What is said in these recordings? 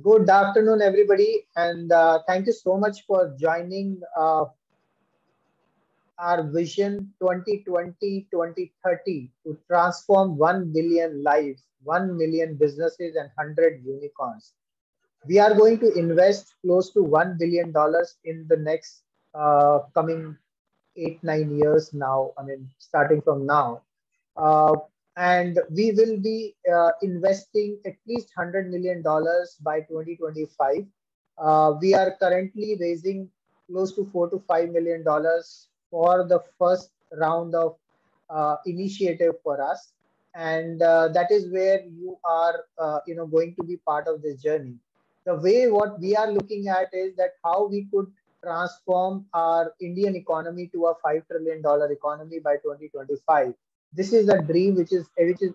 Good afternoon, everybody, and thank you so much for joining our Vision 2020-2030 to transform 1 billion lives, 1 million businesses, and 100 unicorns. We are going to invest close to $1 billion in the next coming 8, 9 years now. I mean, starting from now. Uh, and we will be investing at least $100 million by 2025. We are currently raising close to $4 to $5 million for the first round of initiative for us, and that is where you are, going to be part of this journey. The way what we are looking at is that how we could transform our Indian economy to a $5 trillion economy by 2025. This is a dream which is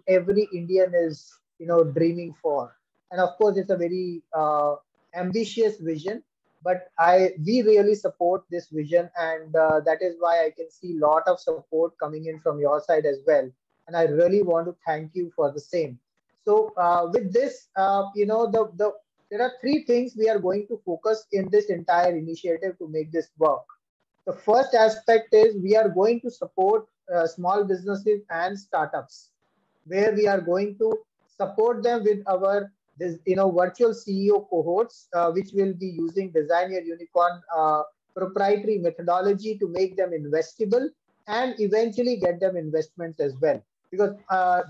every Indian is dreaming for, and of course it's a very ambitious vision. But we really support this vision, and that is why I can see a lot of support coming in from your side as well. And I really want to thank you for the same. So with this, there are three things we are going to focus in this entire initiative to make this work. The first aspect is we are going to support small businesses and startups, where we are going to support them with our virtual CEO cohorts, which will be using Design Your Unicorn proprietary methodology to make them investable and eventually get them investments as well. Because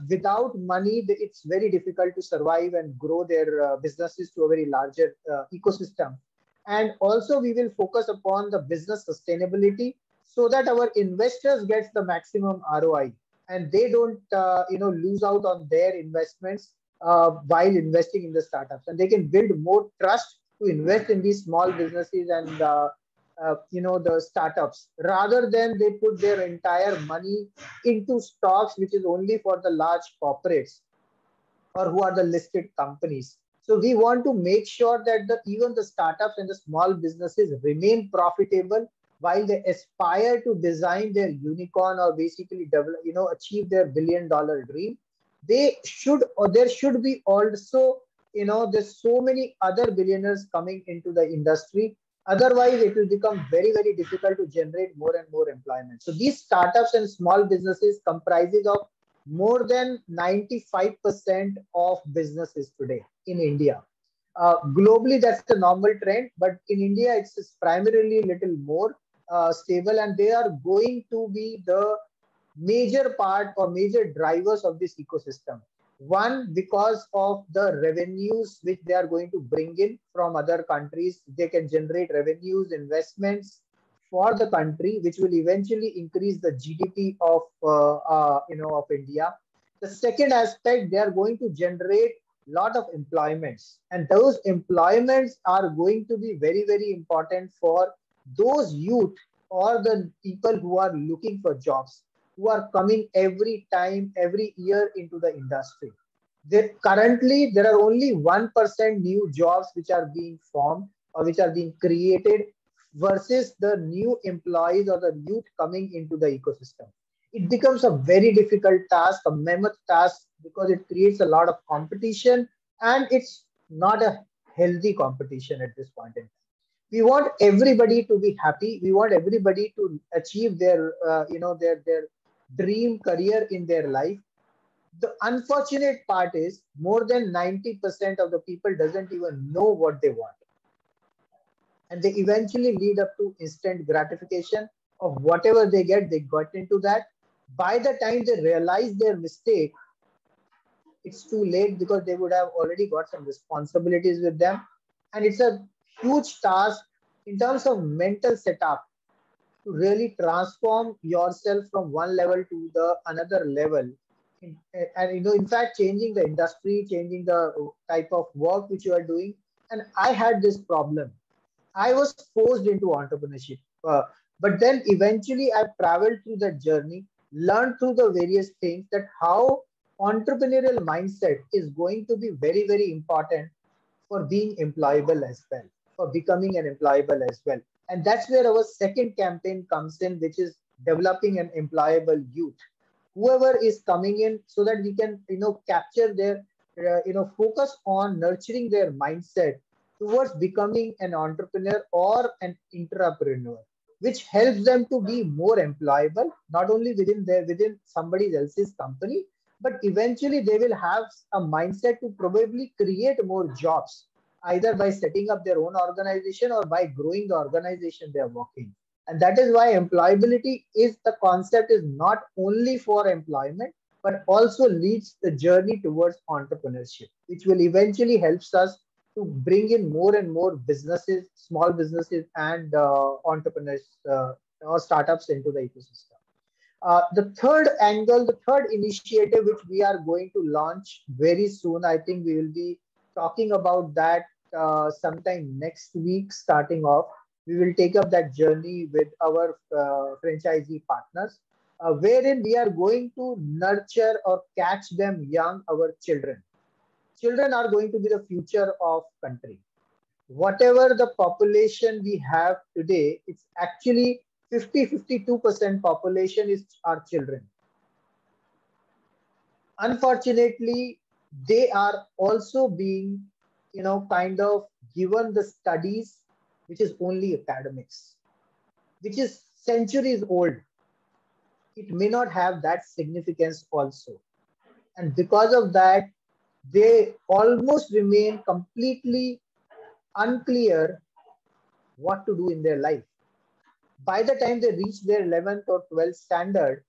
without money, it's very difficult to survive and grow their businesses to a very larger ecosystem. And also, we will focus upon the business sustainability so that our investors gets the maximum ROI and they don't lose out on their investments while investing in the startups, and they can build more trust to invest in these small businesses and the startups, rather than they put their entire money into stocks which is only for the large corporates or who are the listed companies. So we want to make sure that even the startups and the small businesses remain profitable while they aspire to design their unicorn or basically develop, achieve their $1 billion dream. They should, or there should be also, there's so many other billionaires coming into the industry. Otherwise, it will become very, very difficult to generate more and more employment. So these startups and small businesses comprises of more than 95% of businesses today in India. Globally, that's the normal trend, but in India, it's primarily a little more stable, and they are going to be the major part or major drivers of this ecosystem. One, because of the revenues which they are going to bring in from other countries, they can generate revenues, investments for the country, which will eventually increase the GDP of India. The second aspect, they are going to generate lot of employments, and those employments are going to be very, very important for those youth or the people who are looking for jobs, who are coming every time, every year into the industry. Currently, there are only 1% new jobs which are being formed or which are being created versus the new employees or the youth coming into the ecosystem. It becomes a very difficult task, a mammoth task, because it creates a lot of competition, and it's not a healthy competition at this point in time. We want everybody to be happy. We want everybody to achieve their dream career in their life. The unfortunate part is more than 90% of the people doesn't even know what they want, and they eventually lead up to instant gratification of whatever they get. They got into that. By the time they realize their mistake, it's too late, because they would have already got some responsibilities with them, and it's a huge task in terms of mental setup to really transform yourself from one level to the another level. And in fact, changing the industry, changing the type of work which you are doing. And I had this problem. I was forced into entrepreneurship, but then eventually I've traveled through that journey, learned through the various things, that how entrepreneurial mindset is going to be very, very important for being employable as well, for becoming an employable as well. And that's where our second campaign comes in, which is developing an employable youth. Whoever is coming in, so that we can, capture their focus on nurturing their mindset towards becoming an entrepreneur or an intrapreneur, which helps them to be more employable, not only within somebody else's company, but eventually they will have a mindset to probably create more jobs, either by setting up their own organization or by growing the organization they are working. And that is why employability is the concept is not only for employment, but also leads the journey towards entrepreneurship, which will eventually helps us to bring in more and more businesses, small businesses, and entrepreneurs or startups into the ecosystem. The third angle, the third initiative, which we are going to launch very soon, I think we will be talking about that sometime next week, starting off. We will take up that journey with our franchisee partners, wherein we are going to nurture or catch them young, our children. Children are going to be the future of country. Whatever the population we have today, it's actually 52% population is our children. Unfortunately, they are also being, kind of given the studies, which is only academics, which is centuries old. It may not have that significance also. And because of that, they almost remain completely unclear what to do in their life. By the time they reach their 11th or 12th standard,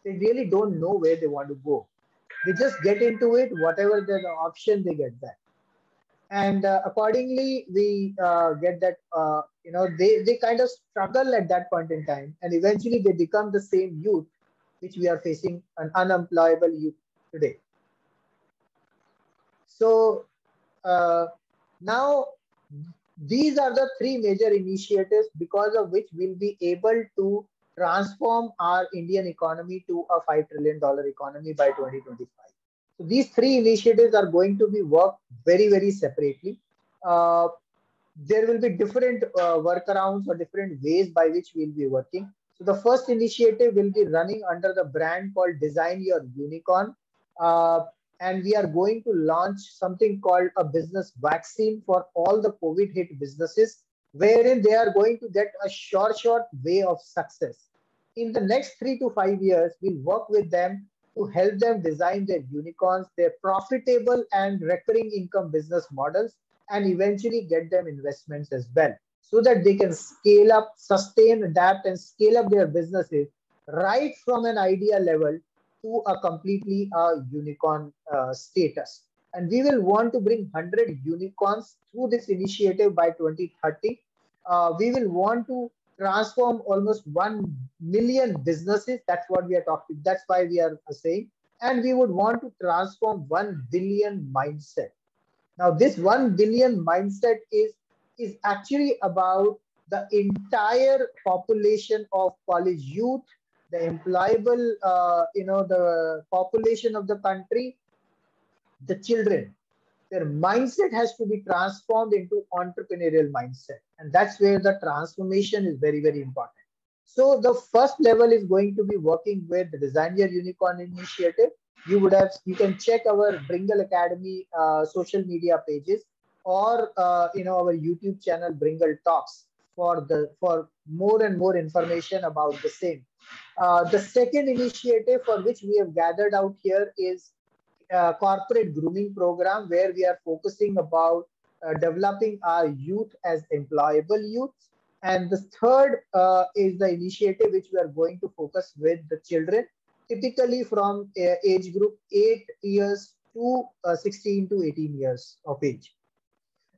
they really don't know where they want to go. They just get into it, whatever the option they get that. And accordingly, we get that, they kind of struggle at that point in time. And eventually they become the same youth, which we are facing an unemployable youth today. So now these are the three major initiatives because of which we'll be able to transform our Indian economy to a $5 trillion economy by 2025. So these three initiatives are going to be worked very, very separately. Uh, there will be different workarounds or different ways by which we'll be working. So the first initiative will be running under the brand called Design Your Unicorn. Uh, and we are going to launch something called a business vaccine for all the COVID hit businesses, wherein they are going to get a short way of success. In the next 3 to 5 years, we'll work with them to help them design their unicorns, their profitable and recurring income business models, and eventually get them investments as well, so that they can scale up, sustain, adapt, and scale up their businesses right from an idea level to a completely unicorn status. And we will want to bring 100 unicorns through this initiative by 2030. We will want to transform almost 1 million businesses. That's what we are talking. That's why we are saying. And we would want to transform 1 billion mindset. Now, this 1 billion mindset is actually about the entire population of college youth, the employable, the population of the country, the children. Their mindset has to be transformed into entrepreneurial mindset. And that's where the transformation is very, very important. So the first level is going to be working with the Design Your Unicorn initiative. You can check our Bringle Academy social media pages, or our YouTube channel Bringle Talks for more and more information about the same. The second initiative for which we have gathered out here is corporate grooming program, where we are focusing about developing our youth as employable youth. And the third is the initiative which we are going to focus with the children, typically from age group 8 years to 16 to 18 years of age.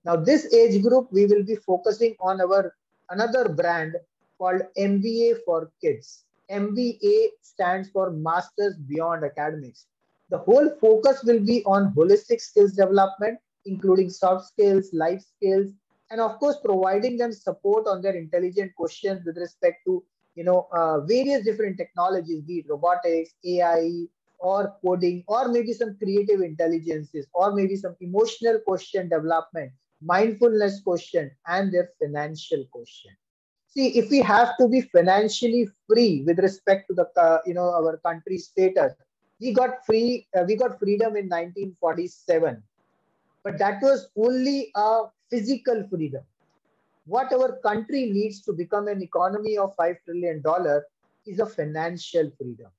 Now, this age group, we will be focusing on our another brand called MBA for Kids. MBA stands for Masters Beyond Academics. The whole focus will be on holistic skills development, including soft skills, life skills, and of course, providing them support on their intelligent questions with respect to various different technologies, be it robotics, AI, or coding, or maybe some creative intelligences, or maybe some emotional question development, mindfulness question, and their financial question. See, if we have to be financially free with respect to the our country status, We got freedom in 1947, but that was only a physical freedom. What our country needs to become an economy of $5 trillion is a financial freedom,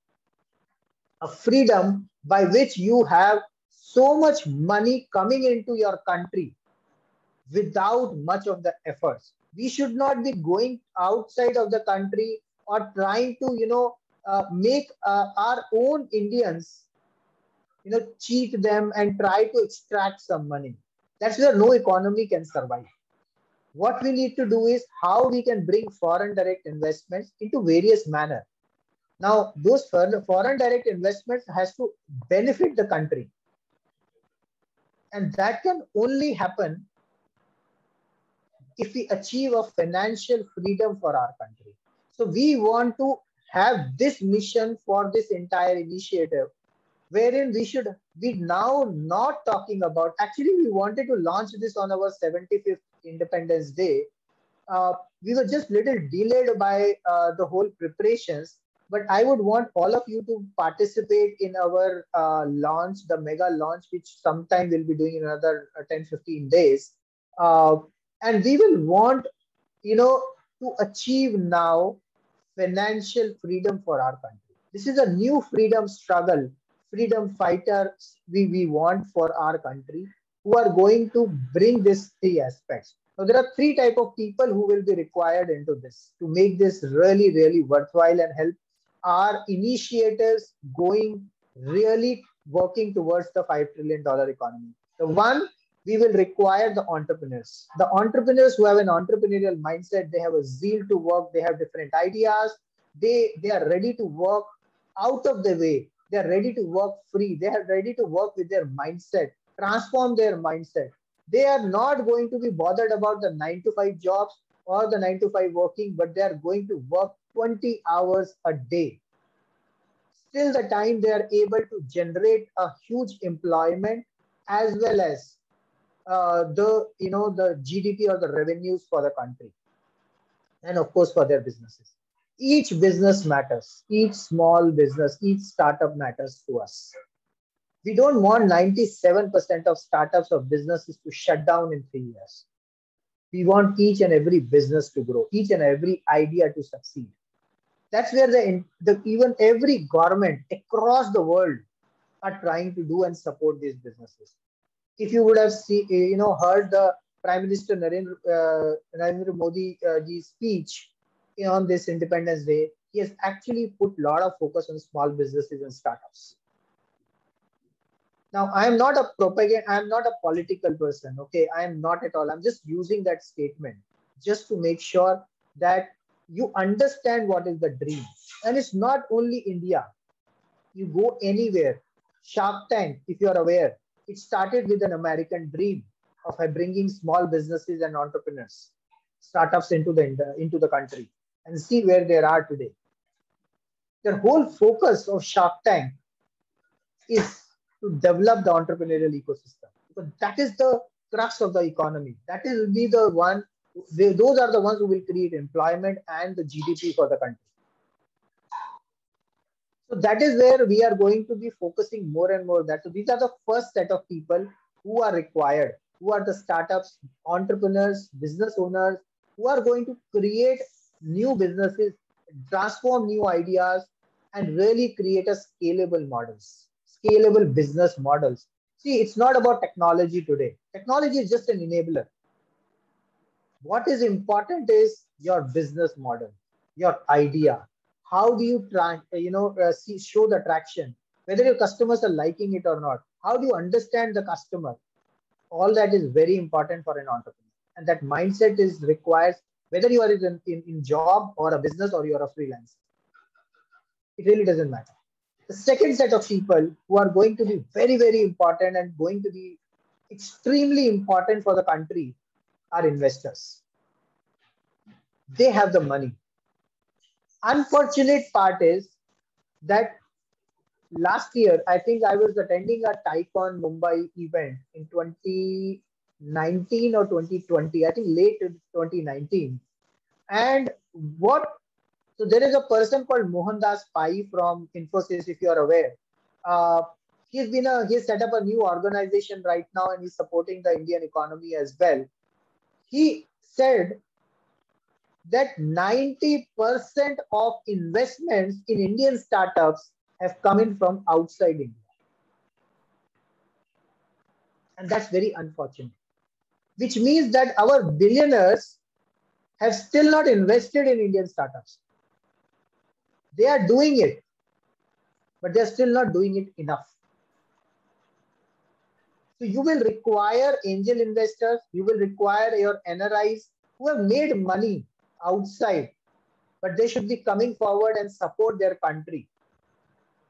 a freedom by which you have so much money coming into your country without much of the efforts. We should not be going outside of the country or trying to, make our own Indians, cheat them and try to extract some money. That's where no economy can survive. What we need to do is how we can bring foreign direct investments into various manner. Now, those foreign direct investments has to benefit the country, and that can only happen if we achieve a financial freedom for our country. So we want to have this mission for this entire initiative, wherein we should be now not talking about, actually we wanted to launch this on our 75th Independence Day. We were just little delayed by the whole preparations, but I would want all of you to participate in our launch, the mega launch, which sometime we'll be doing in another 10-15 days. Uh, and we will want, you know, to achieve now financial freedom for our country. This is a new freedom struggle, freedom fighters we want for our country who are going to bring these three aspects. Now, there are three type of people who will be required into this to make this really, really worthwhile and help our initiatives going really working towards the $5 trillion economy. The one, we will require the entrepreneurs. The entrepreneurs who have an entrepreneurial mindset, they have a zeal to work, they have different ideas, they are ready to work out of the way, they are ready to work free, they are ready to work with their mindset, transform their mindset. They are not going to be bothered about the 9 to 5 jobs or the 9 to 5 working, but they are going to work 20 hours a day. Still the time they are able to generate a huge employment as well as the GDP or the revenues for the country, and of course for their businesses. Each business matters, each small business, each startup matters to us. We don't want 97% of startups or businesses to shut down in 3 years. We want each and every business to grow, each and every idea to succeed. That's where even every government across the world are trying to do and support these businesses. If you would have heard the Prime Minister Narendra Modi ji's speech on this Independence Day, he has actually put a lot of focus on small businesses and startups. Now, I am not a political person. Okay, I am not at all. I'm just using that statement just to make sure that you understand what is the dream. And it's not only India. You go anywhere. Shark Tank, if you are aware, it started with an American dream of bringing small businesses and entrepreneurs, startups into the country, and see where they are today. The whole focus of Shark Tank is to develop the entrepreneurial ecosystem, because that is the crux of the economy. That is will be the one. Those are the ones who will create employment and the GDP for the country. So that is where we are going to be focusing more and more. That so these are the first set of people who are required, who are the startups, entrepreneurs, business owners, who are going to create new businesses, transform new ideas, and really create a scalable business models. See, it's not about technology today. Technology is just an enabler. What is important is your business model, your idea. How do you show the traction? Whether your customers are liking it or not. How do you understand the customer? All that is very important for an entrepreneur, and that mindset is requires whether you are in job or a business or you are a freelancer. It really doesn't matter. The second set of people who are going to be very, very important and going to be extremely important for the country are investors. They have the money. Unfortunate part is that last year, I think I was attending a Tycoon Mumbai event in 2019 or 2020, I think late 2019. And so there is a person called Mohandas Pai from Infosys, if you are aware. He's set up a new organization right now, and he's supporting the Indian economy as well. He said that 90% of investments in Indian startups have come in from outside India. And that's very unfortunate, which means that our billionaires have still not invested in Indian startups. They are doing it, but they're still not doing it enough. So you will require angel investors, you will require your NRIs who have made money outside, but they should be coming forward and support their country,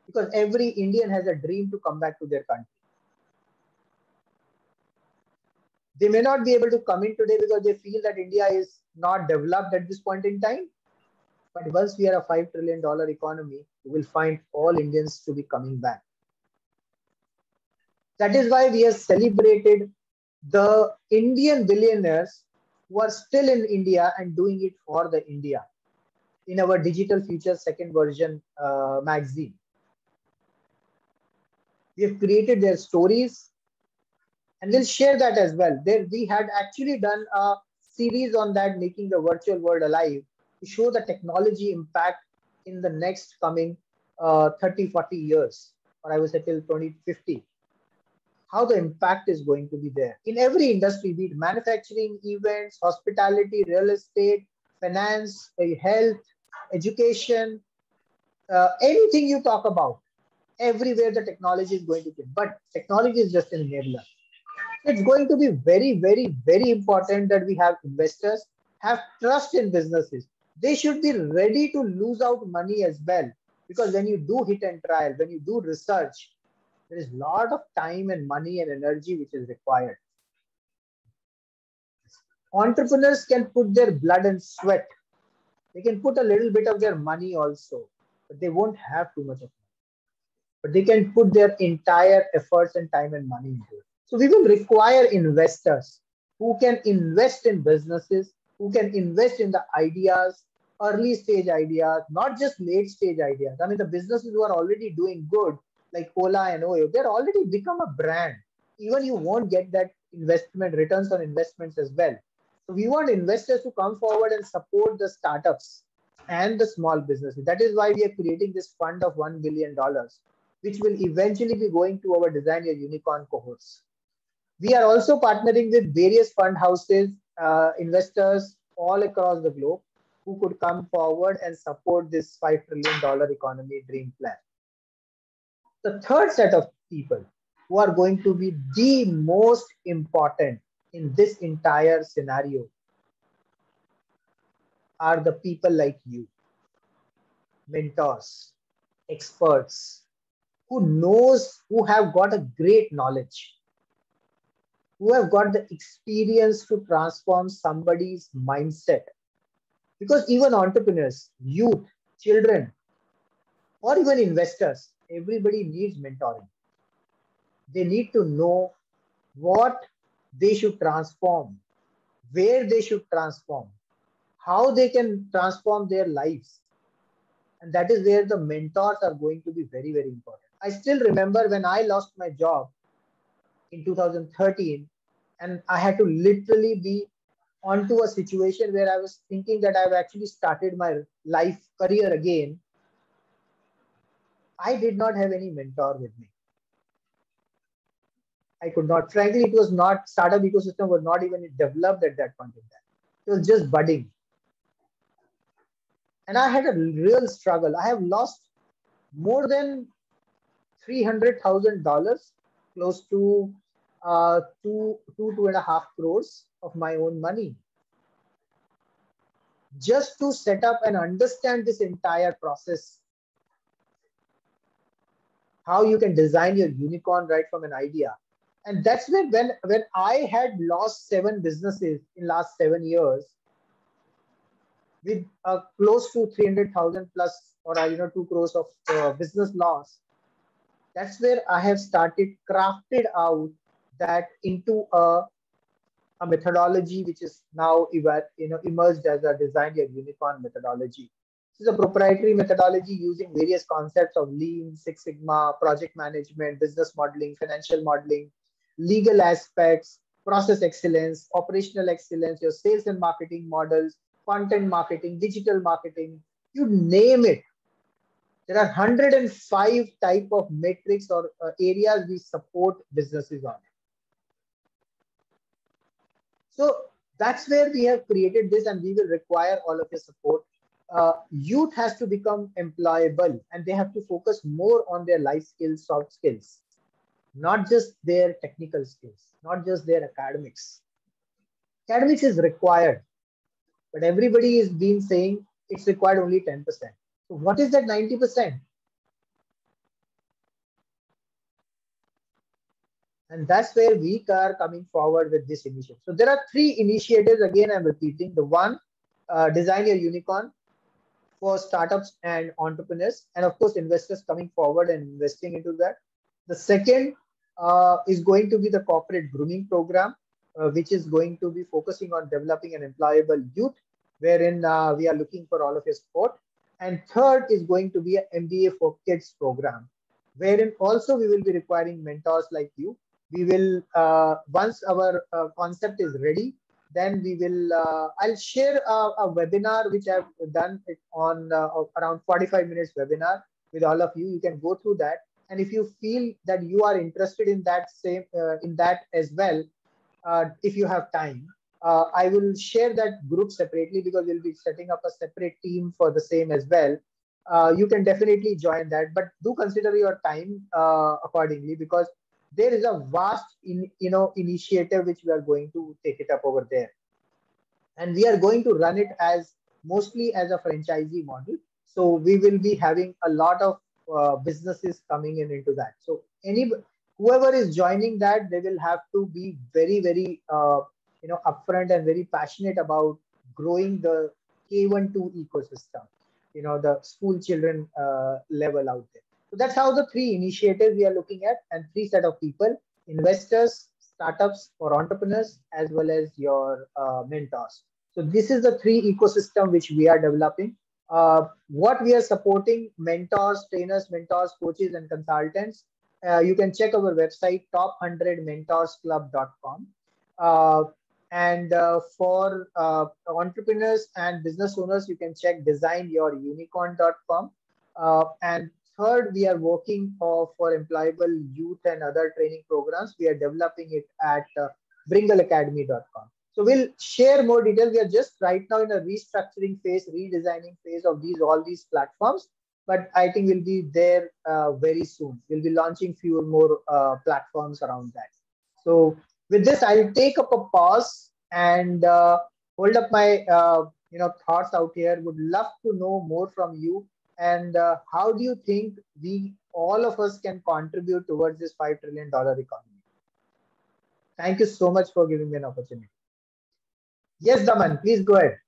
because every Indian has a dream to come back to their country. They may not be able to come in today because they feel that India is not developed at this point in time. But once we are a $5 trillion economy, you will find all Indians to be coming back. That is why we have celebrated the Indian billionaires who are still in India and doing it for the India in our Digital Future second version magazine. We have created their stories, and we'll share that as well. There, we had actually done a series on that, making the virtual world alive, to show the technology impact in the next coming 30, 40 years, or I would say till 2050. How the impact is going to be there in every industry, be it manufacturing, events, hospitality, real estate, finance, health, education, anything you talk about, everywhere the technology is going to be. But technology is just an enabler. It's going to be very, very, very important that we have investors, have trust in businesses. They should be ready to lose out money as well. Because when you do hit and trial, when you do research, there is a lot of time and money and energy which is required. Entrepreneurs can put their blood and sweat. They can put a little bit of their money also, but they won't have too much of money. But they can put their entire efforts and time and money into it. So we will require investors who can invest in businesses, who can invest in the ideas, early stage ideas, not just late stage ideas. I mean, the businesses who are already doing good, like Ola and Oyo, they're already become a brand. Even you won't get that investment, returns on investments as well. So we want investors to come forward and support the startups and the small businesses. That is why we are creating this fund of $1 billion, which will eventually be going to our Design Your Unicorn cohorts. We are also partnering with various fund houses, investors all across the globe who could come forward and support this $5 trillion economy dream plan. The third set of people who are going to be the most important in this entire scenario are the people like you, mentors, experts, who have got a great knowledge, who have got the experience to transform somebody's mindset. Because even entrepreneurs, youth, children, or even investors, everybody needs mentoring. They need to know what they should transform, where they should transform, how they can transform their lives. And that is where the mentors are going to be very, very important. I still remember when I lost my job in 2013, and I had to literally be onto a situation where I was thinking that I've actually started my life career again. I did not have any mentor with me. I could not. Frankly, it was not, startup ecosystem was not even developed at that point in time. It was just budding. And I had a real struggle. I have lost more than $300,000, close to two and a half crores of my own money, just to set up and understand this entire process. How you can design your unicorn right from an idea. And that's when I had lost 7 businesses in last 7 years with close to 300,000 plus, or 2 crores of business loss. That's where I have started crafted out that into a methodology which is now emerged as a Design Your Unicorn methodology. This is a proprietary methodology using various concepts of Lean, Six Sigma, project management, business modeling, financial modeling, legal aspects, process excellence, operational excellence, your sales and marketing models, content marketing, digital marketing, you name it. There are 105 type of metrics or areas we support businesses on. So that's where we have created this, and we will require all of your support. Youth has to become employable, and they have to focus more on their life skills, soft skills, not just their technical skills, not just their academics. Academics is required, but everybody is been saying it's required only 10%. So what is that 90%? And that's where we are coming forward with this initiative. So there are 3 initiatives. Again, I'm repeating. The one, design your unicorn, for startups and entrepreneurs, and of course, investors coming forward and investing into that. The second is going to be the corporate grooming program, which is going to be focusing on developing an employable youth, wherein we are looking for all of your support. And third is going to be an MBA for kids program, wherein also we will be requiring mentors like you. We will, once our concept is ready, then we will, I'll share a webinar which I've done it on around 45 minutes webinar with all of you. You can go through that. And if you feel that you are interested in that in that as well, if you have time, I will share that group separately, because we'll be setting up a separate team for the same as well. You can definitely join that, but do consider your time accordingly, because there is a vast initiative which we are going to take it up over there, and we are going to run it as mostly as a franchisee model. So we will be having a lot of businesses coming in into that. So whoever is joining that, they will have to be very, very upfront and very passionate about growing the K12 ecosystem, the school children level out there. So that's how the 3 initiatives we are looking at, and 3 set of people: investors, startups or entrepreneurs, as well as your mentors. So this is the 3 ecosystem which we are developing. What we are supporting: mentors, trainers, mentors, coaches, and consultants. You can check our website, top100mentorsclub.com. And for entrepreneurs and business owners, you can check designyourunicorn.com. And third, we are working for employable youth and other training programs. We are developing it at bringleacademy.com. So we'll share more details. We are just right now in a restructuring phase, redesigning phase of all these platforms. But I think we'll be there very soon. We'll be launching few more platforms around that. So with this, I'll take up a pause and hold up my thoughts out here. Would love to know more from you. And how do you think all of us can contribute towards this $5 trillion economy? Thank you so much for giving me an opportunity. Yes, Daman, please go ahead.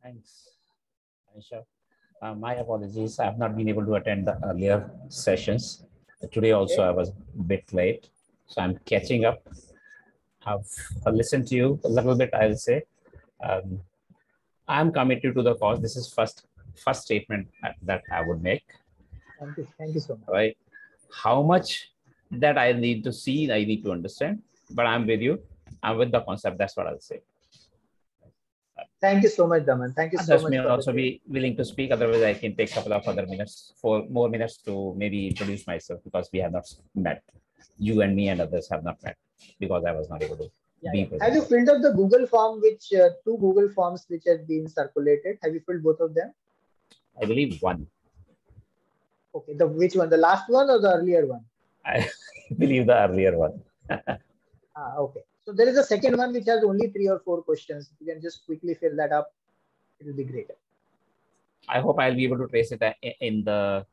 Thanks, Anisha. My apologies. I have not been able to attend the earlier sessions. Today also, I was a bit late. So I'm catching up. I've listened to you a little bit, I'll say. I'm committed to the cause. This is first statement that I would make. Thank you so much. Right. How much that I need to see, I need to understand, but I'm with you. I'm with the concept. That's what I'll say. Thank you so much, Daman. Thank you so much. May also be willing to speak. Otherwise, I can take a couple of other minutes, 4 more minutes to maybe introduce myself, because we have not met. You and me and others have not met because I was not able to be present. Have you filled up the Google form, which 2 Google forms which have been circulated? Have you filled both of them? I believe one. Okay, which one? The last one or the earlier one? I believe the earlier one. Okay. So there is a second one which has only 3 or 4 questions. If you can just quickly fill that up, it will be great. I hope I'll be able to trace it in the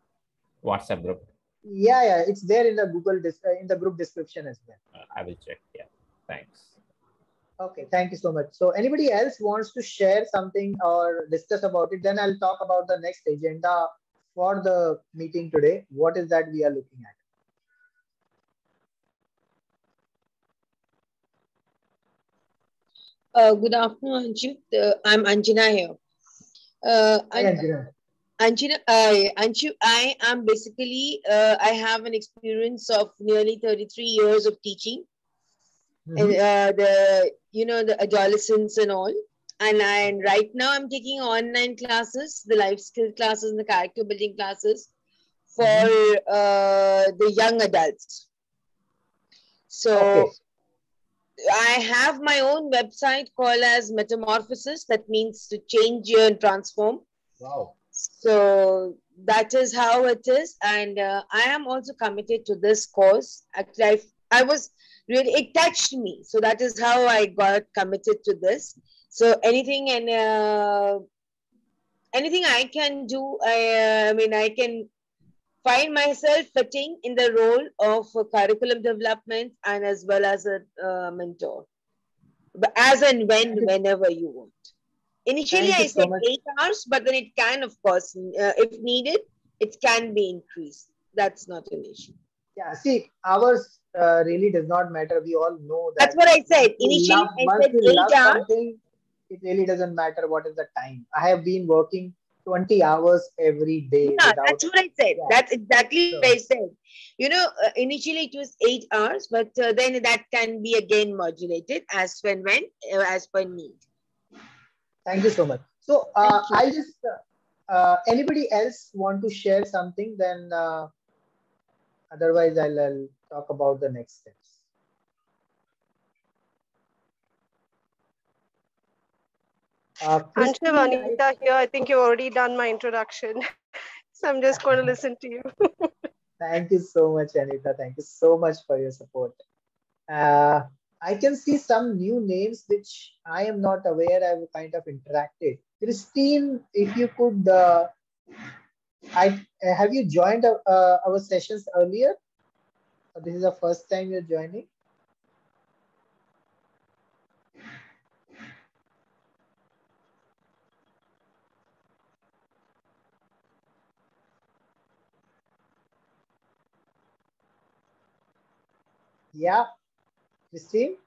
WhatsApp group. Yeah, it's there in the in the group description as well. I will check. Yeah, thanks. Okay, thank you so much. So anybody else wants to share something or discuss about it, then I'll talk about the next agenda for the meeting today. What is that we are looking at? Good afternoon, Anjit. I'm Anjana here. Hi, Anjana. Anshu, I am basically, I have an experience of nearly 33 years of teaching, and the adolescents and all. And right now I'm taking online classes, the life skill classes and the character building classes for the young adults. So I have my own website called as Metamorphosis. That means to change and transform. Wow. So that is how it is. And I am also committed to this course. Actually, I was really, it touched me. So that is how I got committed to this. So anything I can do, I can find myself fitting in the role of a curriculum development and as well as a mentor. But as and whenever you want. Initially, I said 8 hours, but then it can, of course, if needed, it can be increased. That's not an issue. Yeah, see, hours really does not matter. We all know that. That's what I said. Initially, I said 8 hours. Something, it really doesn't matter what is the time. I have been working 20 hours every day. Yeah, that's what I said. Yeah. That's exactly what I said. Initially it was 8 hours, but then that can be again modulated as per need. Thank you so much. So I'll just, anybody else want to share something? Then otherwise I'll talk about the next steps. Anshu, Anita here. I think you've already done my introduction. So I'm just going to listen to you. Thank you so much, Anita. Thank you so much for your support. I can see some new names which I am not aware. I've kind of interacted. Christine, if you could, have you joined our sessions earlier? This is the first time you're joining. Yeah, Christine.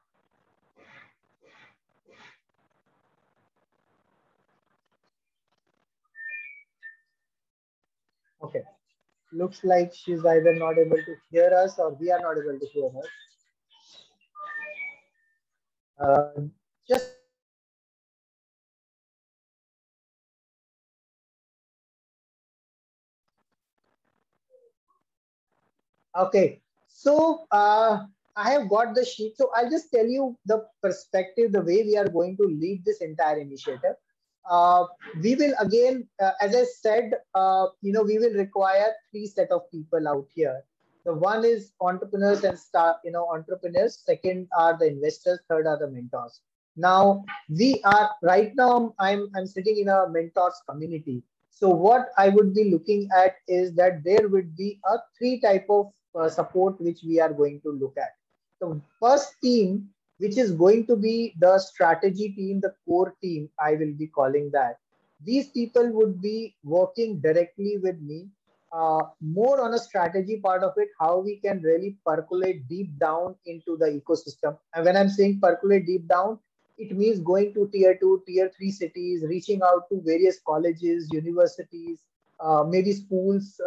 Okay, looks like she's either not able to hear us or we are not able to hear her. Just okay. So I have got the sheet. So I'll just tell you the perspective, the way we are going to lead this entire initiative. We will again, as I said, we will require 3 set of people out here. The one is entrepreneurs and entrepreneurs. Second are the investors. Third are the mentors. Now we are right now. I'm sitting in a mentors community. So what I would be looking at is that there would be a 3 type of support which we are going to look at. The first team, which is going to be the strategy team, the core team, I will be calling that. These people would be working directly with me, more on a strategy part of it, how we can really percolate deep down into the ecosystem. And when I'm saying percolate deep down, it means going to tier 2, tier 3 cities, reaching out to various colleges, universities, maybe schools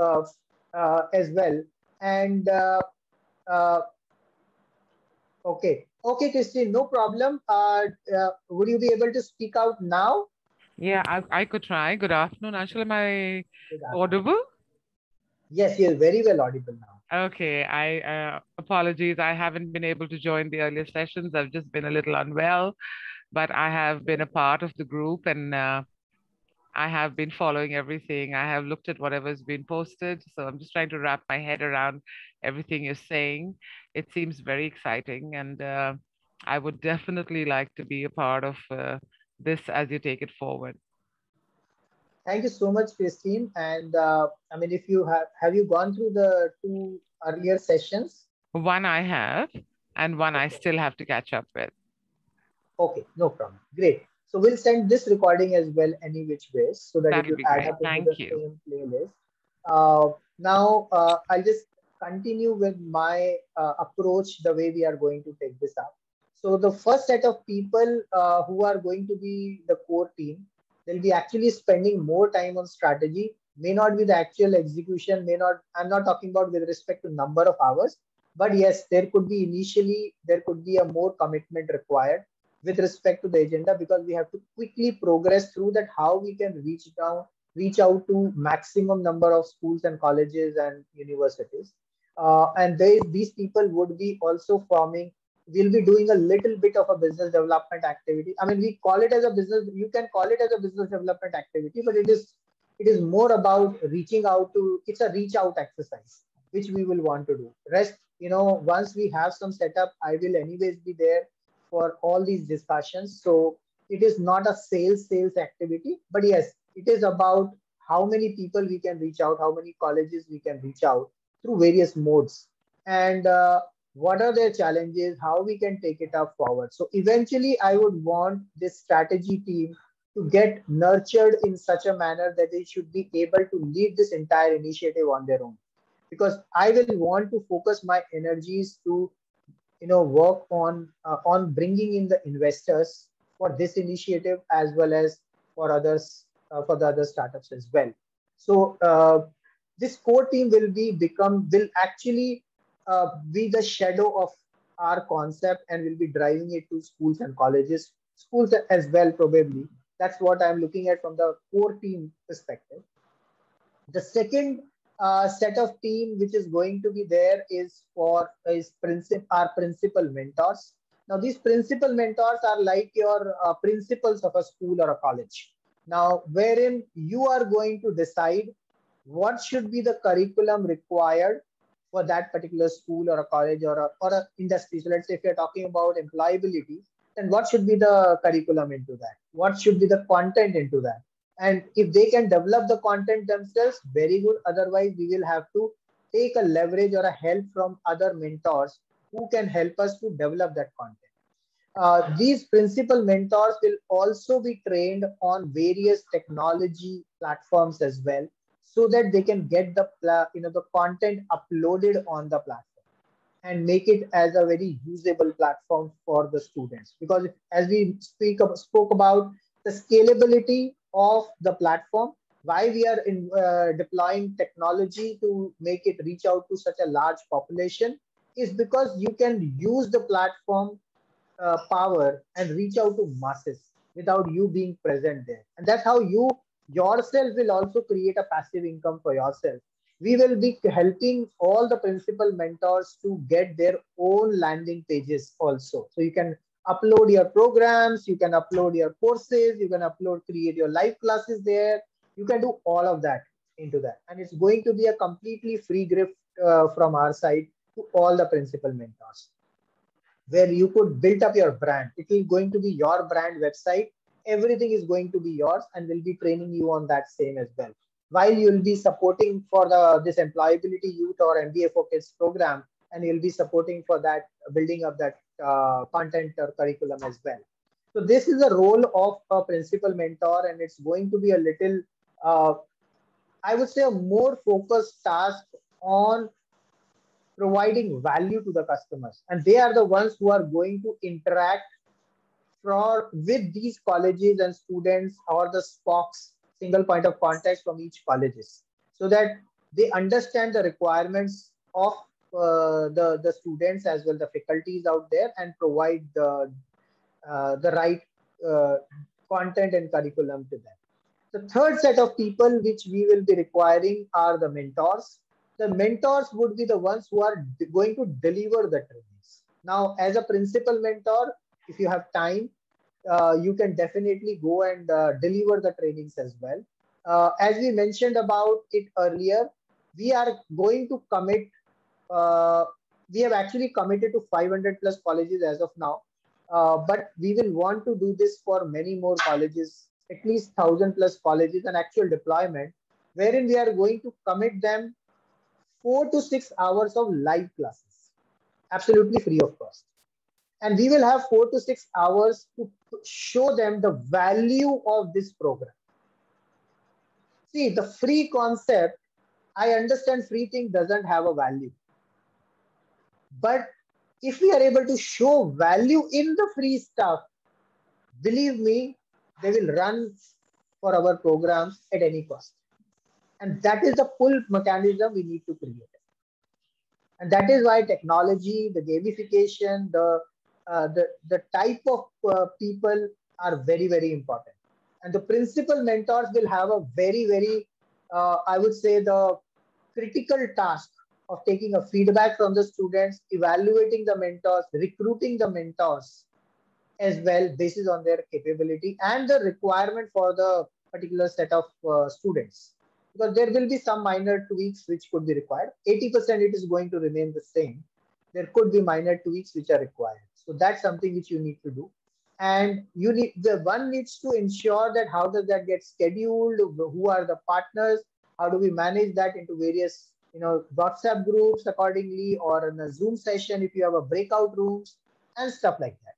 as well. And okay, Christine, no problem. Would you be able to speak out now? Yeah, I could try. Good afternoon, Anshul. Am I audible? Yes, you're very well audible now. Okay, I apologies. I haven't been able to join the earlier sessions. I've just been a little unwell, but I have been a part of the group and I have been following everything. I have looked at whatever's been posted. So I'm just trying to wrap my head around everything you're saying. It seems very exciting and I would definitely like to be a part of this as you take it forward. Thank you so much, Christine. And I mean, if you have you gone through the 2 earlier sessions? One I have, and one I still have to catch up with. Okay, no problem. Great. So we'll send this recording as well, any which ways, so that it will add up into the same playlist. Now, I'll just continue with my approach, the way we are going to take this up. So the first set of people who are going to be the core team, they'll be actually spending more time on strategy. may not be the actual execution, may not, I'm not talking about with respect to number of hours, but yes, there could be initially, there could be a more commitment required with respect to the agenda, because we have to quickly progress through that, how we can reach out to maximum number of schools and colleges and universities. And these people would be also forming, we'll be doing a little bit of a business development activity. I mean, we call it as a business, you can call it as a business development activity, but it is more about reaching out to, it's a reach out exercise, which we will want to do. Rest, once we have some setup, I will anyways be there for all these discussions. So it is not a sales activity, but yes, it is about how many people we can reach out, how many colleges we can reach out through various modes, and what are their challenges, how we can take it up forward. So eventually, I would want this strategy team to get nurtured in such a manner that they should be able to lead this entire initiative on their own. Because I will want to focus my energies to work on bringing in the investors for this initiative, as well as for others, for the other startups as well. So this core team will actually be the shadow of our concept, and will be driving it to schools and colleges, schools as well, probably. That's what I'm looking at from the core team perspective. The second set of team which is going to be there is our principal mentors. Now, these principal mentors are like your principals of a school or a college. Now, wherein you are going to decide what should be the curriculum required for that particular school or a college or a industry. So let's say if you're talking about employability, then what should be the curriculum into that? What should be the content into that? And if they can develop the content themselves, very good. Otherwise, we will have to take a leverage or a help from other mentors who can help us to develop that content. These principal mentors will also be trained on various technology platforms as well, so that they can get the content uploaded on the platform and make it as a very usable platform for the students. Because as we spoke about the scalability of the platform, why we are deploying technology to make it reach out to such a large population, is because you can use the platform power and reach out to masses without you being present there. And that's how you yourself will also create a passive income for yourself. We will be helping all the principal mentors to get their own landing pages also. So you can upload your programs, you can upload your courses, you can create your live classes there. You can do all of that into that. And it's going to be a completely free gift from our side to all the principal mentors, where you could build up your brand. It is going to be your brand website. Everything is going to be yours, and we'll be training you on that same as well. While you'll be supporting for this employability youth or MBA for Kids program, and you'll be supporting for that, building up that content or curriculum as well. So this is the role of a principal mentor, and it's going to be a little, I would say, a more focused task on providing value to the customers. And they are the ones who are going to interact with these colleges and students, or the SPOCs, single point of contact from each colleges, so that they understand the requirements of the students as well, the faculties out there, and provide the right content and curriculum to them. The third set of people which we will be requiring are the mentors. The mentors would be the ones who are going to deliver the trainings. Now, as a principal mentor, if you have time, you can definitely go and deliver the trainings as well. As we mentioned about it earlier, we are going to commit, we have actually committed to 500 plus colleges as of now, but we will want to do this for many more colleges, at least 1,000 plus colleges, and actual deployment, wherein we are going to commit them 4 to 6 hours of live classes, absolutely free of cost. And we will have 4 to 6 hours to show them the value of this program. See, the free concept, I understand free thing doesn't have a value. But if we are able to show value in the free stuff, believe me, they will run for our programs at any cost. And that is the pull mechanism we need to create. And that is why technology, the gamification, the type of people are very, very important. And the principal mentors will have a very, very, I would say, the critical task of taking a feedback from the students, evaluating the mentors, recruiting the mentors as well, basis on their capability and the requirement for the particular set of students. Because there will be some minor tweaks which could be required. 80% it is going to remain the same. There could be minor tweaks which are required. So that's something which you need to do. And you need the one needs to ensure that how does that get scheduled, who are the partners, how do we manage that into various WhatsApp groups accordingly, or in a Zoom session if you have a breakout rooms and stuff like that.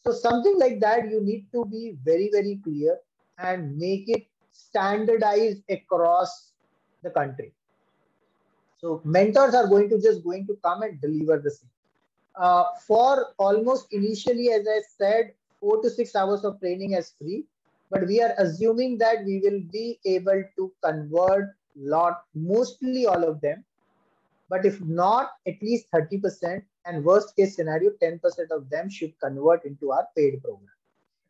So something like that, you need to be very, very clear and make it standardized across the country. So mentors are going to come and deliver the same. For almost initially, as I said, 4 to 6 hours of training as free, but we are assuming that we will be able to convert mostly all of them. But if not, at least 30%, and worst case scenario, 10% of them should convert into our paid program.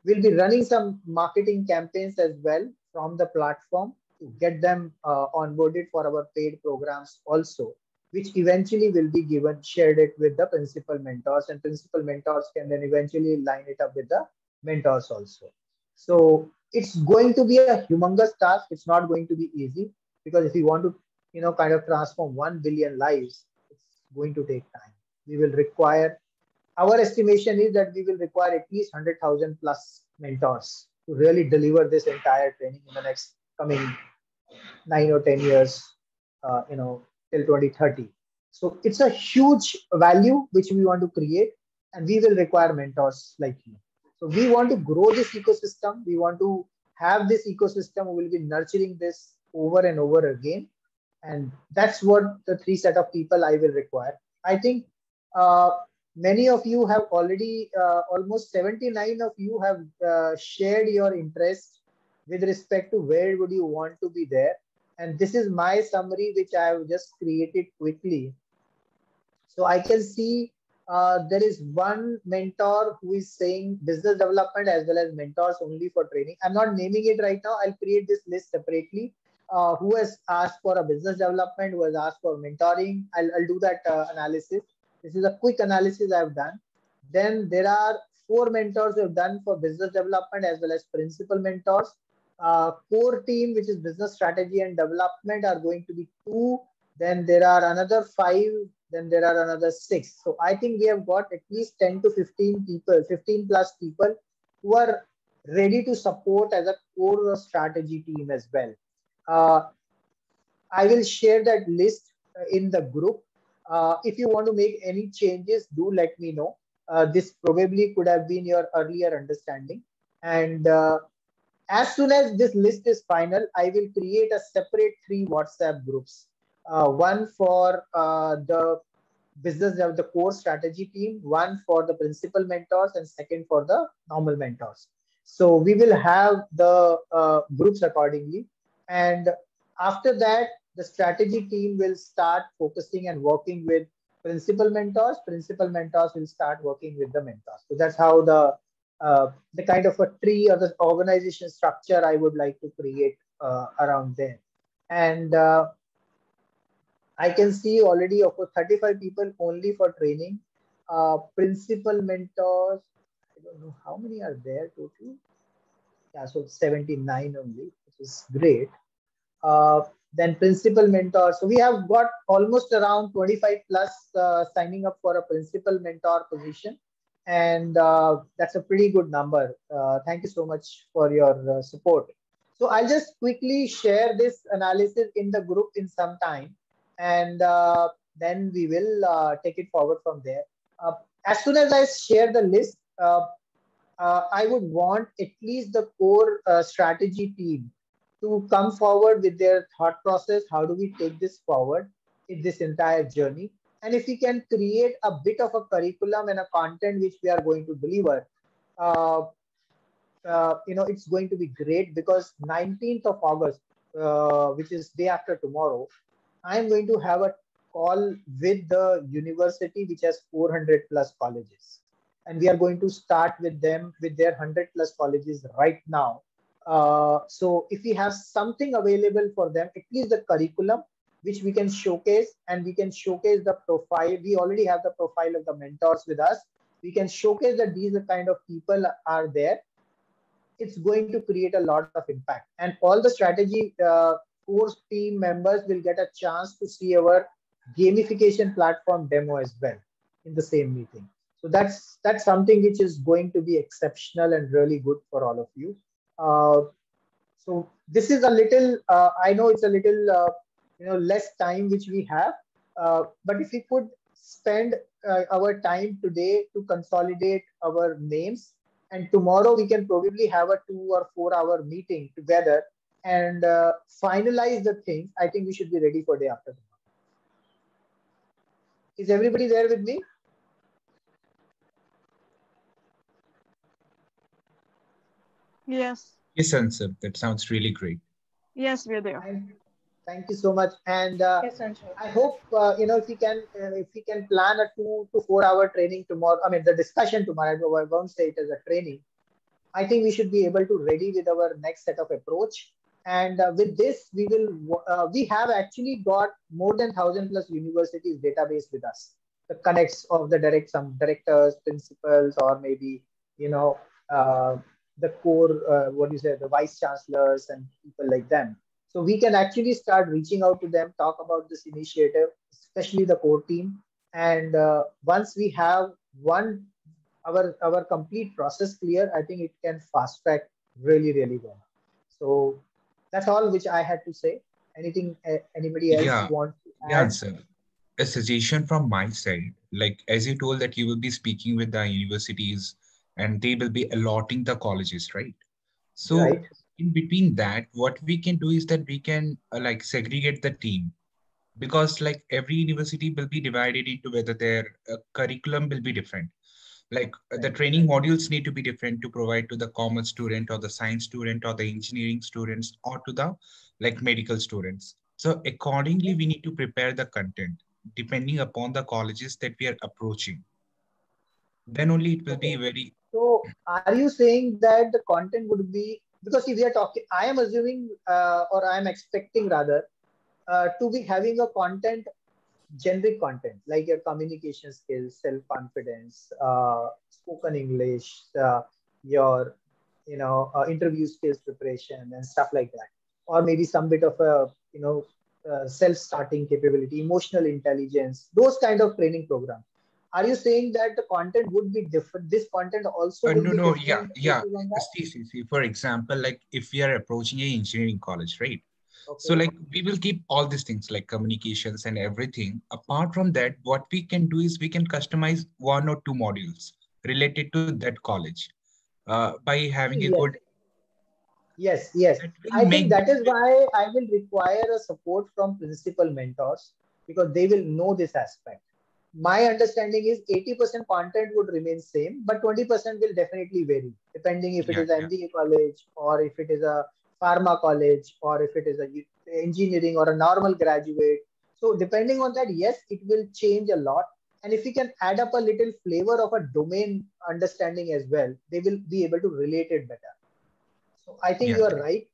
We'll be running some marketing campaigns as well from the platform to get them onboarded for our paid programs also, which eventually will be shared it with the principal mentors, and principal mentors can then eventually line it up with the mentors also. So it's going to be a humongous task. It's not going to be easy, because if you want to kind of transform 1 billion lives, it's going to take time. We will require, our estimation is that we will require at least 100,000 plus mentors to really deliver this entire training in the next coming 9 or 10 years, till 2030. So it's a huge value which we want to create, and we will require mentors like you. So we want to grow this ecosystem. We want to have this ecosystem. We will be nurturing this over and over again. And that's what the 3 set of people I will require. I think many of you have already, almost 79 of you have shared your interest with respect to where would you want to be there. And this is my summary, which I have just created quickly. So I can see there is one mentor who is saying business development as well as mentors only for training. I'm not naming it right now. I'll create this list separately. Who has asked for a business development, who has asked for mentoring. I'll do that analysis. This is a quick analysis I've done. Then there are 4 mentors who have done for business development as well as principal mentors. Core team, which is business strategy and development, are going to be 2. Then there are another 5. Then there are another 6. So I think we have got at least 10 to 15 people, 15 plus people who are ready to support as a core strategy team as well. I will share that list in the group. If you want to make any changes, do let me know. This probably could have been your earlier understanding. And as soon as this list is final, I will create a separate 3 WhatsApp groups. One for the business of the core strategy team, one for the principal mentors, and second for the normal mentors. So we will have the groups accordingly. And after that, the strategy team will start focusing and working with principal mentors. Principal mentors will start working with the mentors. So that's how the kind of a tree or the organization structure I would like to create around there. And I can see already of 35 people only for training. Principal mentors, I don't know how many are there total. Yeah, so 79 only, which is great. Then principal mentor. So we have got almost around 25 plus signing up for a principal mentor position. And that's a pretty good number. Thank you so much for your support. So I'll just quickly share this analysis in the group in some time. And then we will take it forward from there. As soon as I share the list, I would want at least the core strategy team to come forward with their thought process. How do we take this forward in this entire journey? And if we can create a bit of a curriculum and a content which we are going to deliver, it's going to be great, because 19th of August, which is day after tomorrow, I'm going to have a call with the university which has 400 plus colleges. And we are going to start with them with their 100 plus colleges right now. So if we have something available for them, at least the curriculum, which we can showcase, and we can showcase the profile. We already have the profile of the mentors with us. We can showcase that these are kind of people are there. It's going to create a lot of impact. And all the strategy course team members will get a chance to see our gamification platform demo as well in the same meeting. So that's something which is going to be exceptional and really good for all of you. So this is a little, I know it's a little, less time which we have, but if we could spend our time today to consolidate our names, and tomorrow we can probably have a 2 or 4 hour meeting together and finalize the things. I think we should be ready for day after tomorrow. Is everybody there with me? Yes. Yes, Ansar. That sounds really great. Yes, we're there. Thank you so much. And Yes, Anshu. I hope if we can plan a 2 to 4 hour training tomorrow. I mean the discussion tomorrow. I won't say it as a training. I think we should be able to ready with our next set of approach. And with this, we have actually got more than 1,000 plus universities database with us. The connects of the some directors, principals, or maybe the core what do you say, the vice chancellors and people like them. So we can actually start reaching out to them, talk about this initiative, especially the core team. And once we have our complete process clear, I think it can fast track really, really well. So that's all which I had to say. Anything anybody else want to add? Yeah, Ansar. A suggestion from my side, like as you told that you will be speaking with the universities and they will be allotting the colleges, right? So Right. in between that, what we can do is that we can like segregate the team, because like every university will be divided into whether their curriculum will be different. Like the training modules need to be different to provide to the commerce student or the science student or the engineering students or to the like medical students. So accordingly, we need to prepare the content depending upon the colleges that we are approaching. Then only it will be very. So are you saying that the content would be, because if we are talking, I am assuming or I am expecting rather to be having a content, generic content like your communication skills, self-confidence, spoken English, your interview skills preparation and stuff like that, or maybe some bit of a self-starting capability, emotional intelligence, those kind of training programs. Are you saying that the content would be different? This content also will No, be no, yeah, different yeah. based on that? See, for example, like if we are approaching a engineering college, right? So Okay. like we will keep all these things like communications and everything. Apart from that, what we can do is we can customize 1 or 2 modules related to that college by having a Yes. good, Yes, yes. that will I think make that is why I will require a support from principal mentors because they will know this aspect. My understanding is 80% content would remain same, but 20% will definitely vary depending if it yeah, is an yeah, MBA college or if it is a pharma college or if it is a engineering or a normal graduate. So depending on that, yes, it will change a lot. And if we can add up a little flavor of a domain understanding as well, they will be able to relate it better. So I think yeah, you are right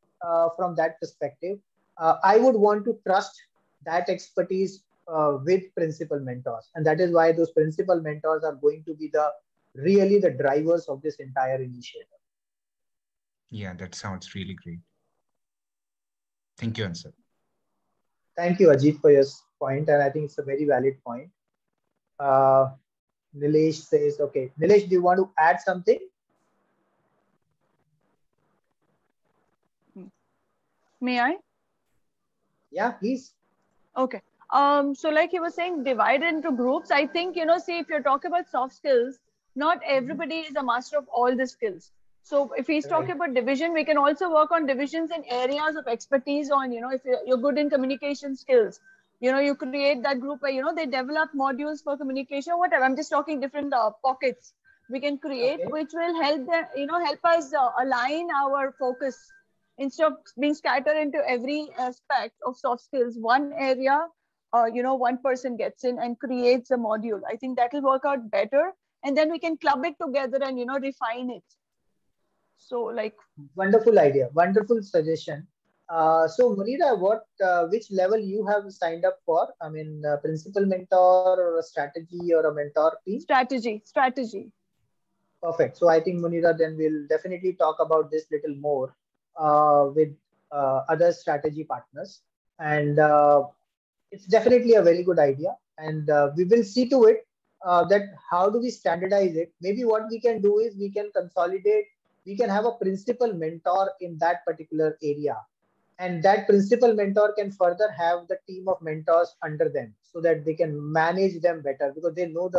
from that perspective. I would want to trust that expertise with principal mentors, and that is why those principal mentors are going to be really the drivers of this entire initiative. yeah. That sounds really great. Thank you, Ansar. Thank you, Ajit, for your point, and I think it's a very valid point. Uh, Nilesh says, okay. Nilesh, do you want to add something? May I? Yeah, please. Okay. So like you were saying, divide into groups. I think, see, if you're talking about soft skills, not everybody is a master of all the skills. So if he's talking Right. about division, we can also work on divisions in areas of expertise on, if you're good in communication skills, you create that group where, they develop modules for communication or whatever. I'm just talking different pockets we can create, Okay. which will help them, help us align our focus instead of being scattered into every aspect of soft skills, one area, one person gets in and creates a module. I think that will work out better. And then we can club it together and, refine it. So like. Wonderful idea. Wonderful suggestion. So Munira, which level you have signed up for? I mean, principal mentor or a strategy or a mentor team? Strategy. Perfect. So I think Munira, then we'll definitely talk about this little more with other strategy partners. And it's definitely a very good idea. And we will see to it that how do we standardize it? Maybe what we can do is we can consolidate, we can have a principal mentor in that particular area. And that principal mentor can further have the team of mentors under them so that they can manage them better because they will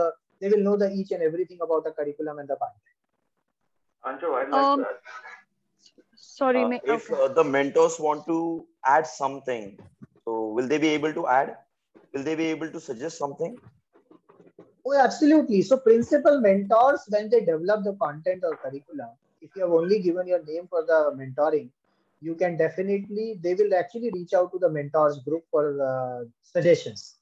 know the each and everything about the curriculum and the content. Anju, I'd like to add. Sorry, if the mentors want to add something, so will they be able to add? Will they be able to suggest something? Oh, absolutely. So principal mentors, when they develop the content or curriculum, if you have only given your name for the mentoring, you can definitely, they will actually reach out to the mentors group for suggestions.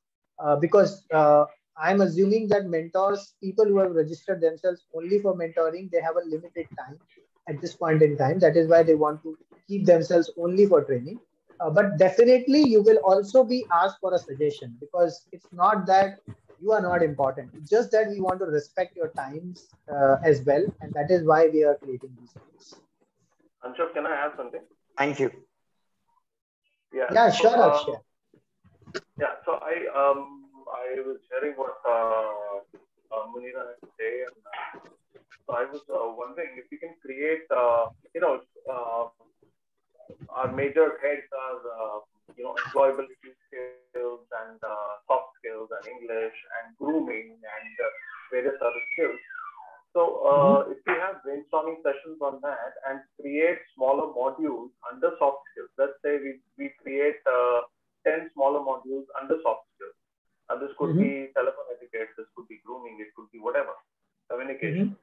Because I'm assuming that mentors, people who have registered themselves only for mentoring, they have a limited time at this point in time. That is why they want to keep themselves only for training. But definitely you will also be asked for a suggestion because it's not that you are not important. It's just that we want to respect your times as well. And that is why we are creating these things. Anshul, can I add something? Thank you. Yeah, sure. Yeah, so I was hearing what Munira had to say, and so I was wondering if we can create, our major heads are, employability skills and soft skills and English and grooming and various other skills. So if we have brainstorming sessions on that and create smaller modules under soft skills, let's say we create 10 smaller modules under soft skills. This could be telephone etiquette, this could be grooming, it could be whatever, communication.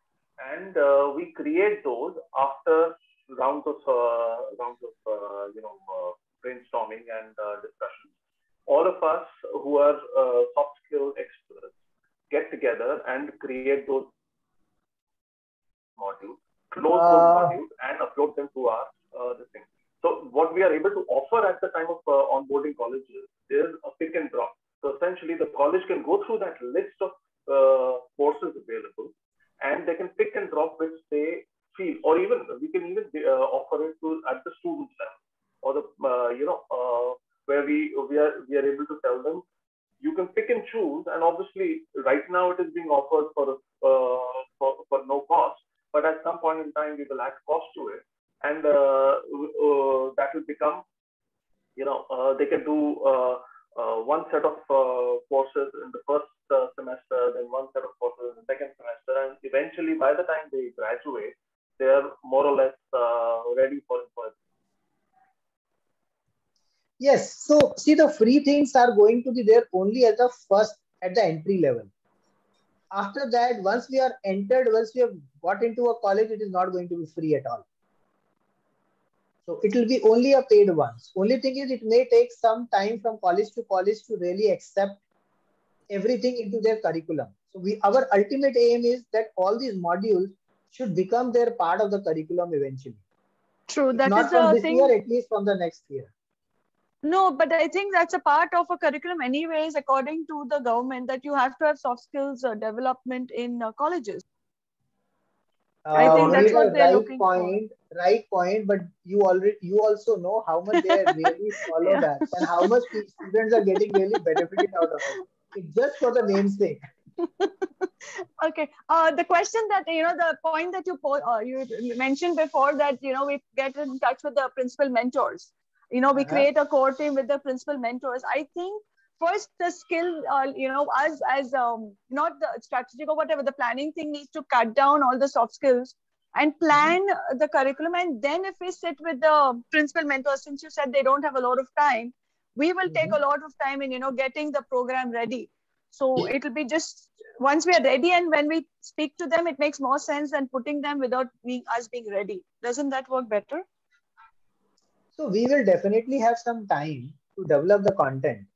And we create those after rounds of brainstorming and discussions. All of us who are soft skill experts get together and create those modules, close those modules, and upload them to our this thing. So what we are able to offer at the time of onboarding colleges is a pick and drop. So essentially, the college can go through that list of courses available, and they can pick and drop which they feel, or even we can even offer it to at the student level, or the where we are able to tell them you can pick and choose. And obviously, right now it is being offered for no cost, but at some point in time we will add cost to it, and that will become, they can do one set of courses in the first semester, then one set of courses in the second semester, and eventually by the time they graduate, they are more or less ready for employment. Yes. So see, the free things are going to be there only at the entry level. After that, once we have got into a college, it is not going to be free at all. So it will be only a paid ones. Only thing is it may take some time from college to really accept everything into their curriculum. So our ultimate aim is that all these modules should become their part of the curriculum eventually. True. That not is from a this thing. year, at least from the next year. No, but I think that's a part of a curriculum anyways, according to the government, that you have to have soft skills development in colleges. I think that's what they're looking for. Right point, but you also know how much they really follow that and how much students are getting really benefited out of it. It's just for the name's sake. Okay. The question that, the point that you mentioned before that, we get in touch with the principal mentors. We create a core team with the principal mentors. I think first the skill, us as not the strategic or whatever, the planning thing needs to cut down all the soft skills and plan the curriculum. And then if we sit with the principal mentors, since you said they don't have a lot of time, we will take a lot of time in, getting the program ready. So it will be just once we are ready, and when we speak to them, it makes more sense than putting them without us being ready. Doesn't that work better? So we will definitely have some time to develop the content.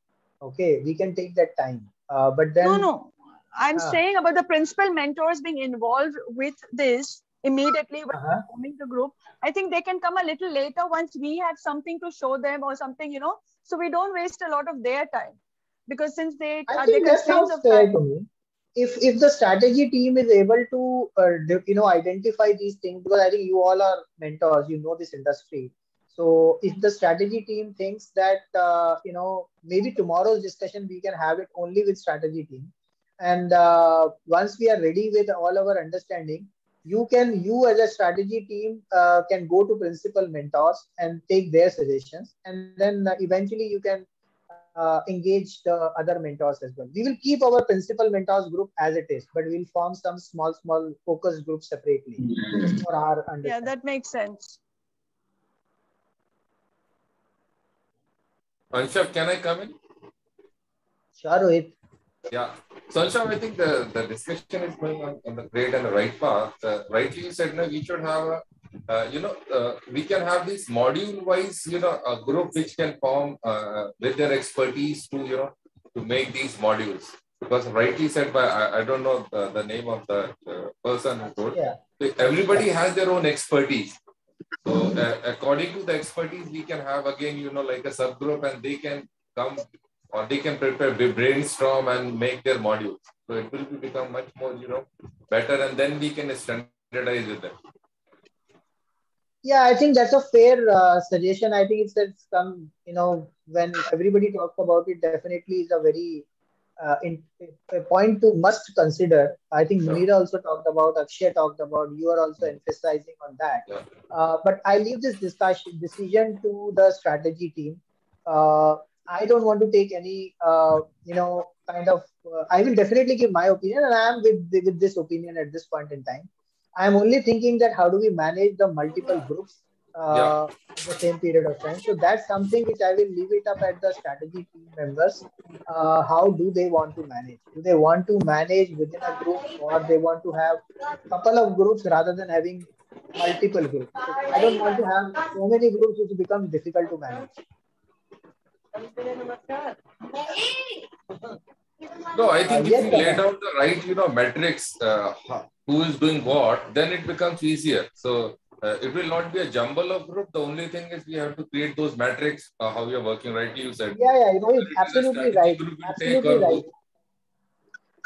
Okay, we can take that time. But then No. I'm saying about the principal mentors being involved with this immediately when forming the group. I think they can come a little later once we have something to show them or something, you know, so we don't waste a lot of their time. Because since they I are the think that constraints sounds of fair time. to me. If the strategy team is able to identify these things, because I think you all are mentors, you know this industry. So if the strategy team thinks that maybe tomorrow's discussion we can have it only with strategy team, and once we are ready with all our understanding, you as a strategy team can go to principal mentors and take their suggestions, and then eventually you can engage the other mentors as well. We will keep our principal mentors group as it is, but we'll form some small focus groups separately just for our understanding. Yeah, that makes sense. Anshav, can I come in? Sure, Rohit. Yeah. So Anshav, I think the discussion is going on the great and the right path. Rightly you said, no, we should have we can have this module-wise, a group which can form with their expertise to make these modules. Because rightly said by, I don't know the name of the person who told, everybody has their own expertise. So according to the expertise, we can have again, like a subgroup, and they can come or they can prepare, brainstorm and make their modules. So it will become much more, better, and then we can standardize with them. Yeah, I think that's a fair suggestion. I think it's come, when everybody talks about it, definitely is a very a point to must consider. I think Munira also talked about, Akshay talked about, you are also emphasizing on that. But I leave this decision to the strategy team. I don't want to take any, I will definitely give my opinion, and I am with this opinion at this point in time. I'm only thinking that how do we manage the multiple groups at the same period of time. So that's something which I will leave it up at the strategy team members. How do they want to manage? Do they want to manage within a group, or they want to have a couple of groups rather than having multiple groups? So I don't want to have so many groups which become difficult to manage. No, I think if we lay down the right, metrics, who is doing what, then it becomes easier. So it will not be a jumble of group. The only thing is we have to create those metrics, how we are working, rightly you said. Yeah, absolutely right. Absolutely right.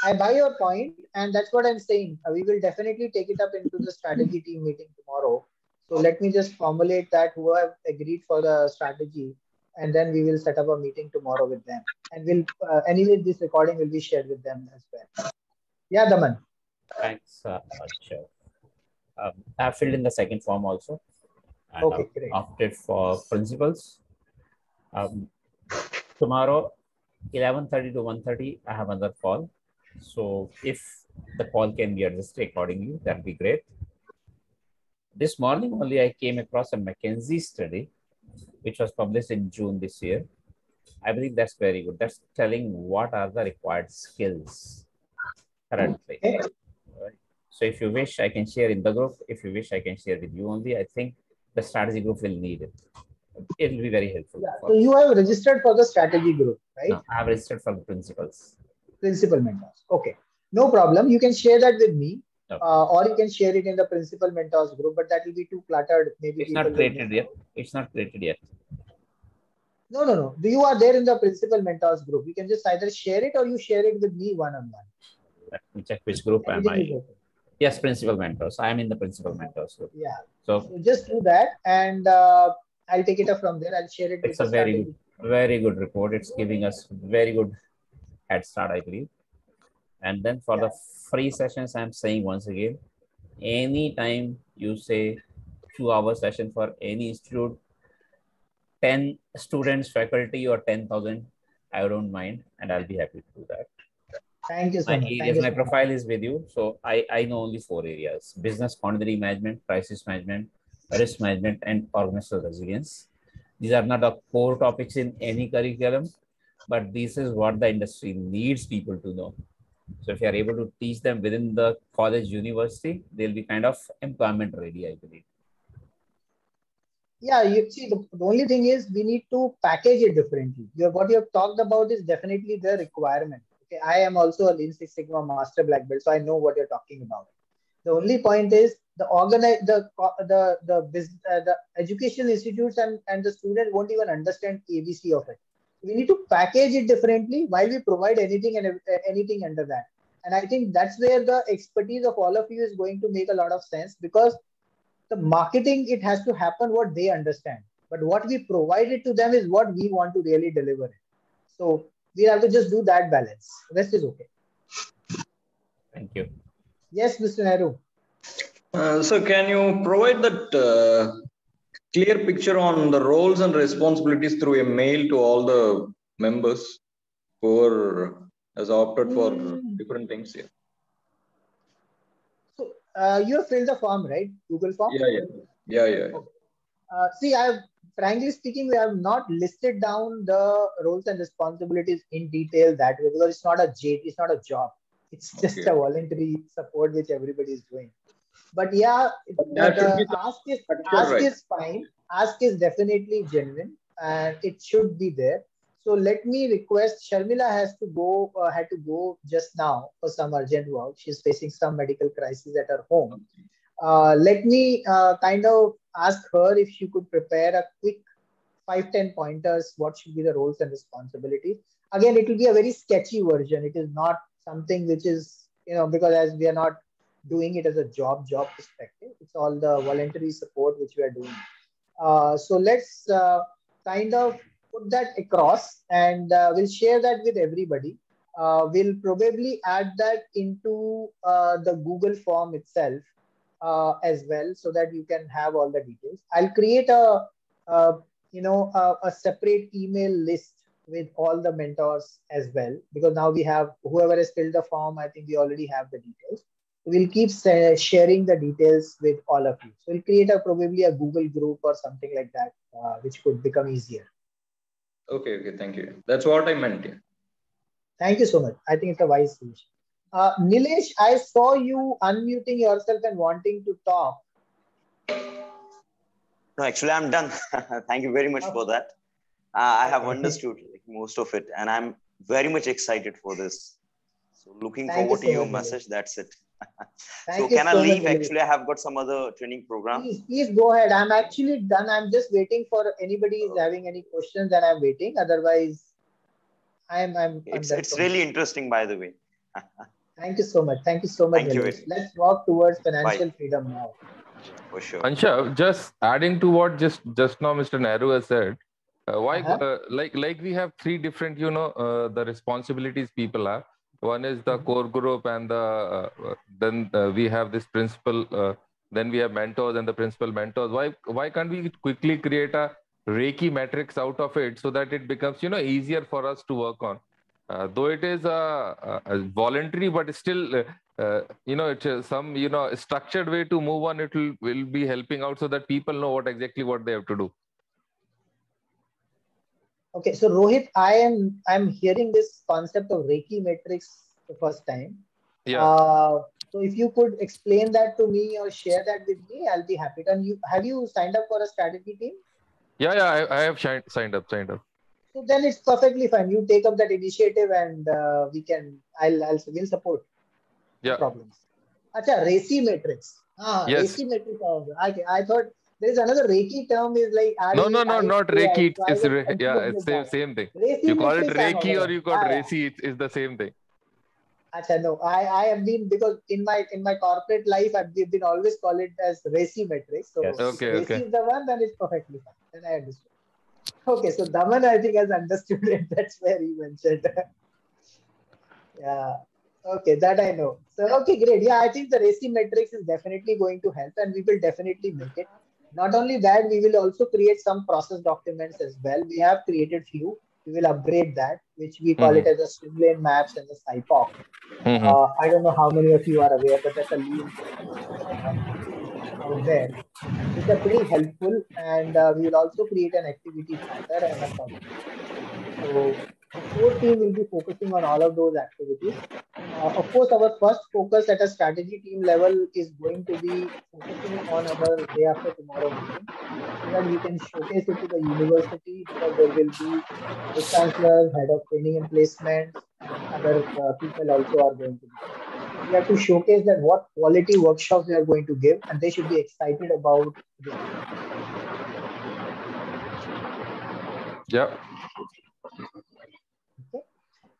I buy your point, and that's what I'm saying. We will definitely take it up into the strategy team meeting tomorrow. So let me just formulate that who have agreed for the strategy, and then we will set up a meeting tomorrow with them. And we'll anyway, this recording will be shared with them as well. Yeah, Daman. Thanks, Akshay. I've filled in the second form also, and okay, great. opted for principals. Tomorrow, 11:30 to 1:30, I have another call. So if the call can be adjusted accordingly, that'd be great. This morning only I came across a McKinsey study, which was published in June this year. I believe that's very good. That's telling what are the required skills currently. Okay. Right. So if you wish, I can share in the group. If you wish, I can share with you only. I think the strategy group will need it. It will be very helpful. Yeah. So you have registered for the strategy group, right? No, I have registered for the principals. Principal mentors. Okay. No problem. You can share that with me. Okay. Or you can share it in the principal mentors group, but that will be too cluttered. Maybe it's not created yet. It's not created yet. No. You are there in the principal mentors group. You can just either share it or you share it with me one-on-one. Let me check which group am I. Okay. Yes, principal mentors. I am in the principal mentors group. Yeah. So just do that, and I'll take it up from there. I'll share it. It's a very good report. It's giving us very good head start, I believe. And then for the free sessions, I'm saying once again, anytime you say 2-hour session for any institute, 10 students, faculty, or 10,000, I don't mind, and I'll be happy to do that. Thank you so much. My profile is with you. So I know only 4 areas: business continuity management, crisis management, risk management, and organizational resilience. These are not the core topics in any curriculum, but this is what the industry needs people to know. So if you are able to teach them within the college, university, they'll be kind of employment ready, I believe. Yeah, you see, the only thing is we need to package it differently. What you have talked about is definitely the requirement. Okay, I am also a Lean Six Sigma Master Black Belt, so I know what you're talking about. The only point is the education institutes and the student won't even understand ABC of it. We need to package it differently while we provide anything and anything under that. And I think that's where the expertise of all of you is going to make a lot of sense, because the marketing, it has to happen what they understand, but what we provide it to them is what we want to really deliver it. So we have to just do that balance. Rest is okay. Thank you. Yes, Mr. Nehru. So can you provide that clear picture on the roles and responsibilities through a mail to all the members who has opted for different things here? So you have filled the form, right? Google form? Yeah. Okay. See, frankly speaking, we have not listed down the roles and responsibilities in detail that way, because it's not a job. It's just a voluntary support which everybody is doing. But yeah, ask is fine. Ask is definitely genuine, and it should be there. So let me request, Sharmila had to go just now for some urgent work. She's facing some medical crisis at her home. Let me kind of ask her if she could prepare a quick 5-10 pointers. What should be the roles and responsibilities? Again, it will be a very sketchy version. It is not something which is, because as we are not doing it as a job perspective, it's all the voluntary support which we are doing. So let's kind of put that across, and we'll share that with everybody. We'll probably add that into the Google form itself as well, so that you can have all the details. I'll create a separate email list with all the mentors as well, because now we have, whoever has filled the form, I think we already have the details. We'll keep sharing the details with all of you. So we'll create probably a Google group or something like that, which could become easier. Okay, thank you. That's what I meant. Yeah. Thank you so much. I think it's a wise solution. Nilesh, I saw you unmuting yourself and wanting to talk. No, actually, I'm done. Thank you very much for that. I have understood most of it, and I'm very much excited for this. So looking forward to your message. That's it. So can I leave? Actually, I have got some other training program. Please go ahead. I'm actually done. I'm just waiting for anybody who's having any questions, and I'm waiting. Otherwise, It's really interesting, by the way. Thank you so much. Thank you so much. Let's walk towards financial freedom now. For sure. Ansha, just adding to what just now Mr. Nehru has said, like we have three different, the responsibilities people have. One is the core group, and then we have this principal. Then we have mentors and the principal mentors. Why can't we quickly create a Reiki matrix out of it, so that it becomes easier for us to work on? Though it is a voluntary, but still it's some structured way to move on. It will be helping out, so that people know exactly what they have to do. Okay, so Rohit, I'm hearing this concept of Reiki matrix the first time. Yeah. So if you could explain that to me or share that with me, I'll be happy. And have you signed up for a strategy team? Yeah, I have signed up. So then it's perfectly fine. You take up that initiative, and we'll support. Yeah. No problems. Acha, Reiki matrix. Yes. Reiki matrix. I thought there is another Reiki term is like no, not Reiki. It's same thing. You call it Reiki or you call it Reiki. It's the same thing. Acha, no, I have been, because in my corporate life we've been always call it as Reiki matrix. So Reiki is the one, then it's perfectly fine. Then I understood. Okay, so Daman I think has understood it. That's where he mentioned. Yeah. Okay, that I know. So okay, great. Yeah, I think the Reiki matrix is definitely going to help, and we will definitely make it. Not only that, we will also create some process documents as well. We have created few. We will upgrade that, which we call it as a swim lane maps and the SIPOC. I don't know how many of you are aware, but that's a lean out there, which are pretty helpful. And we will also create an activity tracker and a process. So The core team will be focusing on all of those activities. Of course, our first focus at a strategy team level is going to be focusing on our day after tomorrow meeting so that we can showcase it to the university, because there will be vice chancellors, head of training and placements, and other people also are going to be there. So we have to showcase that what quality workshops we are going to give, and they should be excited about this meeting. Yeah. Okay,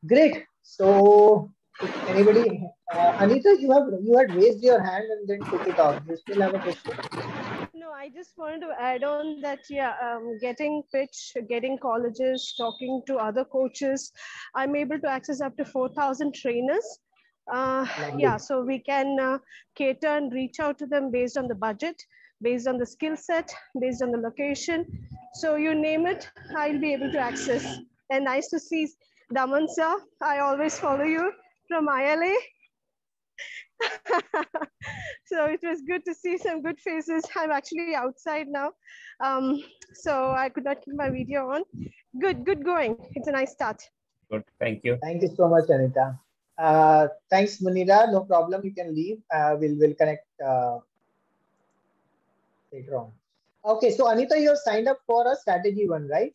great. So if anybody, Anita, you had raised your hand and then took it off. Do you still have a question? No, I just wanted to add on that, yeah, getting pitch, getting colleges, talking to other coaches, I'm able to access up to 4,000 trainers. Yeah, so we can cater and reach out to them based on the budget, based on the skill set, based on the location. So you name it, I'll be able to access. And nice to see Daman sir. I always follow you from ILA. So it was good to see some good faces. I'm actually outside now. So I could not keep my video on. Good going. It's a nice start. Good, thank you. Thank you so much, Anita. Thanks, Munira. No problem, you can leave. We'll connect later on. Okay, so Anita, you're signed up for a strategy one, right?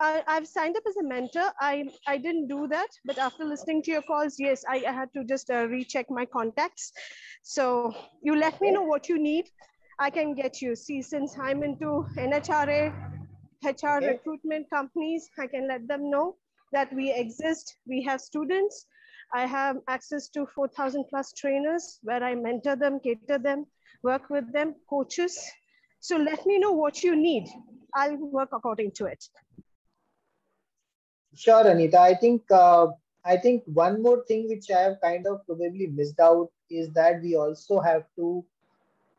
I've signed up as a mentor. I didn't do that, but after listening to your calls, yes, I had to just recheck my contacts. So you let me know what you need. I can get you. See, since I'm into NHRA, HR recruitment companies, I can let them know that we exist. We have students. I have access to 4,000 plus trainers where I mentor them, cater them, work with them, coaches. So let me know what you need. I'll work according to it. Sure, Anita. I think one more thing which I have kind of probably missed out is that we also have to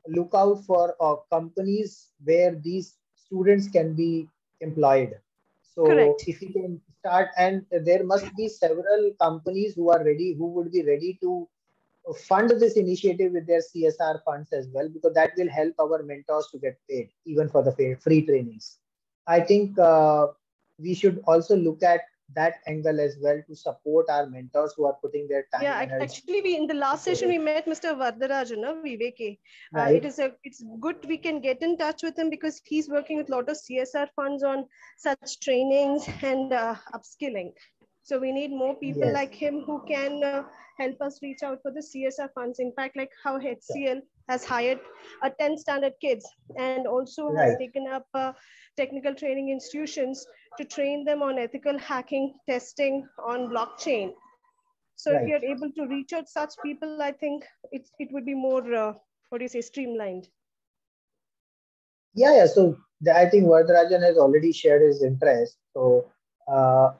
look out for companies where these students can be employed. So correct. If we can start, and there must be several companies who are ready, who would be ready to fund this initiative with their CSR funds as well, because that will help our mentors to get paid even for the free trainings. I think we should also look at that angle as well to support our mentors who are putting their time. Yeah, actually, we in the last session we met Mr. Vardarajan, Viveki. Right. It's good we can get in touch with him because he's working with a lot of CSR funds on such trainings and upskilling. So we need more people like him who can help us reach out for the CSR funds. In fact, like how HCL has hired 10 standard kids and also has taken up technical training institutions to train them on ethical hacking, testing on blockchain. So if you're able to reach out such people, I think it would be more, streamlined. Yeah. So I think Vardarajan has already shared his interest. So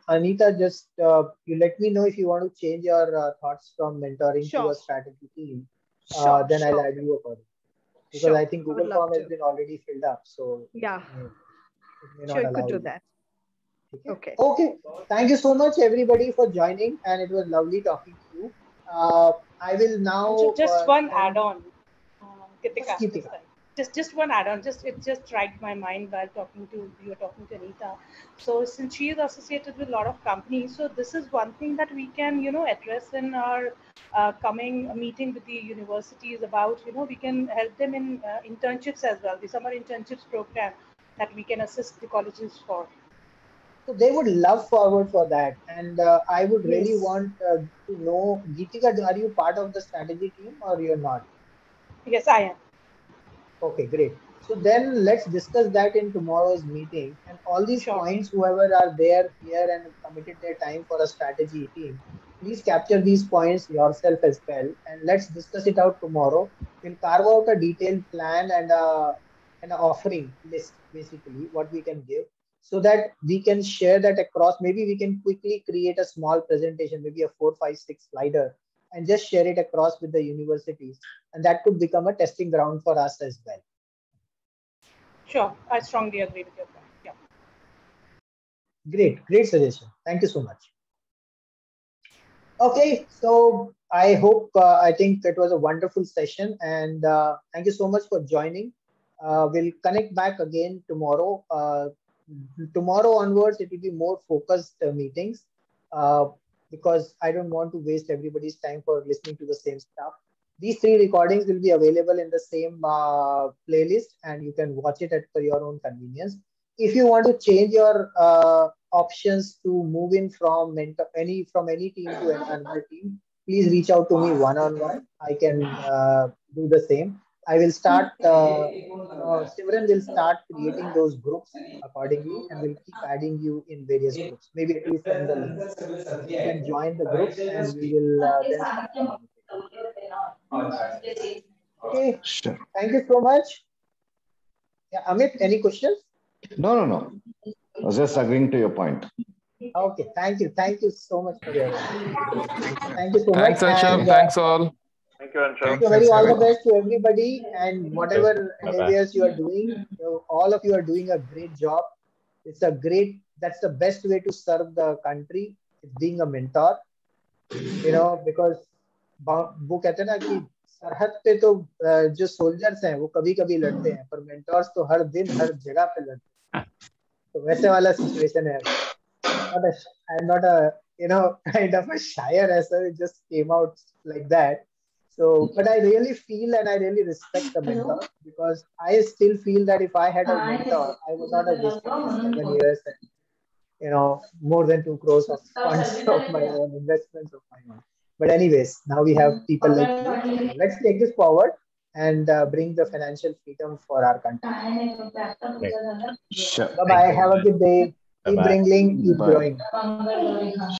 Anita, just you let me know if you want to change your thoughts from mentoring to a strategy team. Then I'll add you accordingly. Because I think Google Form has been already filled up. So yeah, it may not allow could do you. that. Okay. Okay. Thank you so much, everybody, for joining, and it was lovely talking to you. I will now just one add-on, Geetika. Just one add-on. It just struck my mind while you were talking to Anita. So since she is associated with a lot of companies, so this is one thing that we can address in our coming meeting with the universities about we can help them in internships as well. The summer internships program that we can assist the colleges for. So they would love forward for that, and I would really want to know, Geetika, are you part of the strategy team or you're not? Yes, I am. Okay, great. So then let's discuss that in tomorrow's meeting, and all these points, whoever are there here and committed their time for a strategy team, please capture these points yourself as well, and let's discuss it out tomorrow. We'll carve out a detailed plan and an offering list, basically what we can give, so that we can share that across. Maybe we can quickly create a small presentation, maybe a 4, 5, 6 slider, and just share it across with the universities. And that could become a testing ground for us as well. Sure, I strongly agree with your point. Yeah. Great suggestion. Thank you so much. Okay, so I hope, I think it was a wonderful session, and thank you so much for joining. We'll connect back again tomorrow. Tomorrow onwards, it will be more focused meetings. because I don't want to waste everybody's time for listening to the same stuff. These 3 recordings will be available in the same playlist, and you can watch it for your own convenience. If you want to change your options to move in from any team to another team, please reach out to me one-on-one. I can do the same. I will start, Simran will start creating those groups accordingly, and we'll keep adding you in various groups. Maybe at least send the link. You can join the groups, and we will then start communicating. Okay. Sure. Thank you so much. Yeah, Amit, any questions? No. I was just agreeing to your point. Okay, thank you. Thank you so much for your Thank you so Thanks, much. Ansham. And, Thanks all. Thank you, Ansham. Thank you very all the best to everybody, and whatever endeavors you are doing, all of you are doing a great job. That's the best way to serve the country, is being a mentor, because वो कहते हैं ना कि सरहद पे तो जो soldiers हैं वो कभी-कभी लड़ते हैं, पर मेंटर्स तो हर दिन हर जगह पे लड़ते हैं. तो वैसे वाला सिचुएशन है. I'm not a kind of a shyer, it just came out like that. So, but I really feel and I really respect the mentor, because I still feel that if I had a mentor, I would not have wasted 7 years and more than 2 crores of funds of my own, investments of my own. But anyways, now we have people like you. So let's take this forward and bring the financial freedom for our country. Sure. Bye-bye. Have a good day. Keep bringing, keep growing.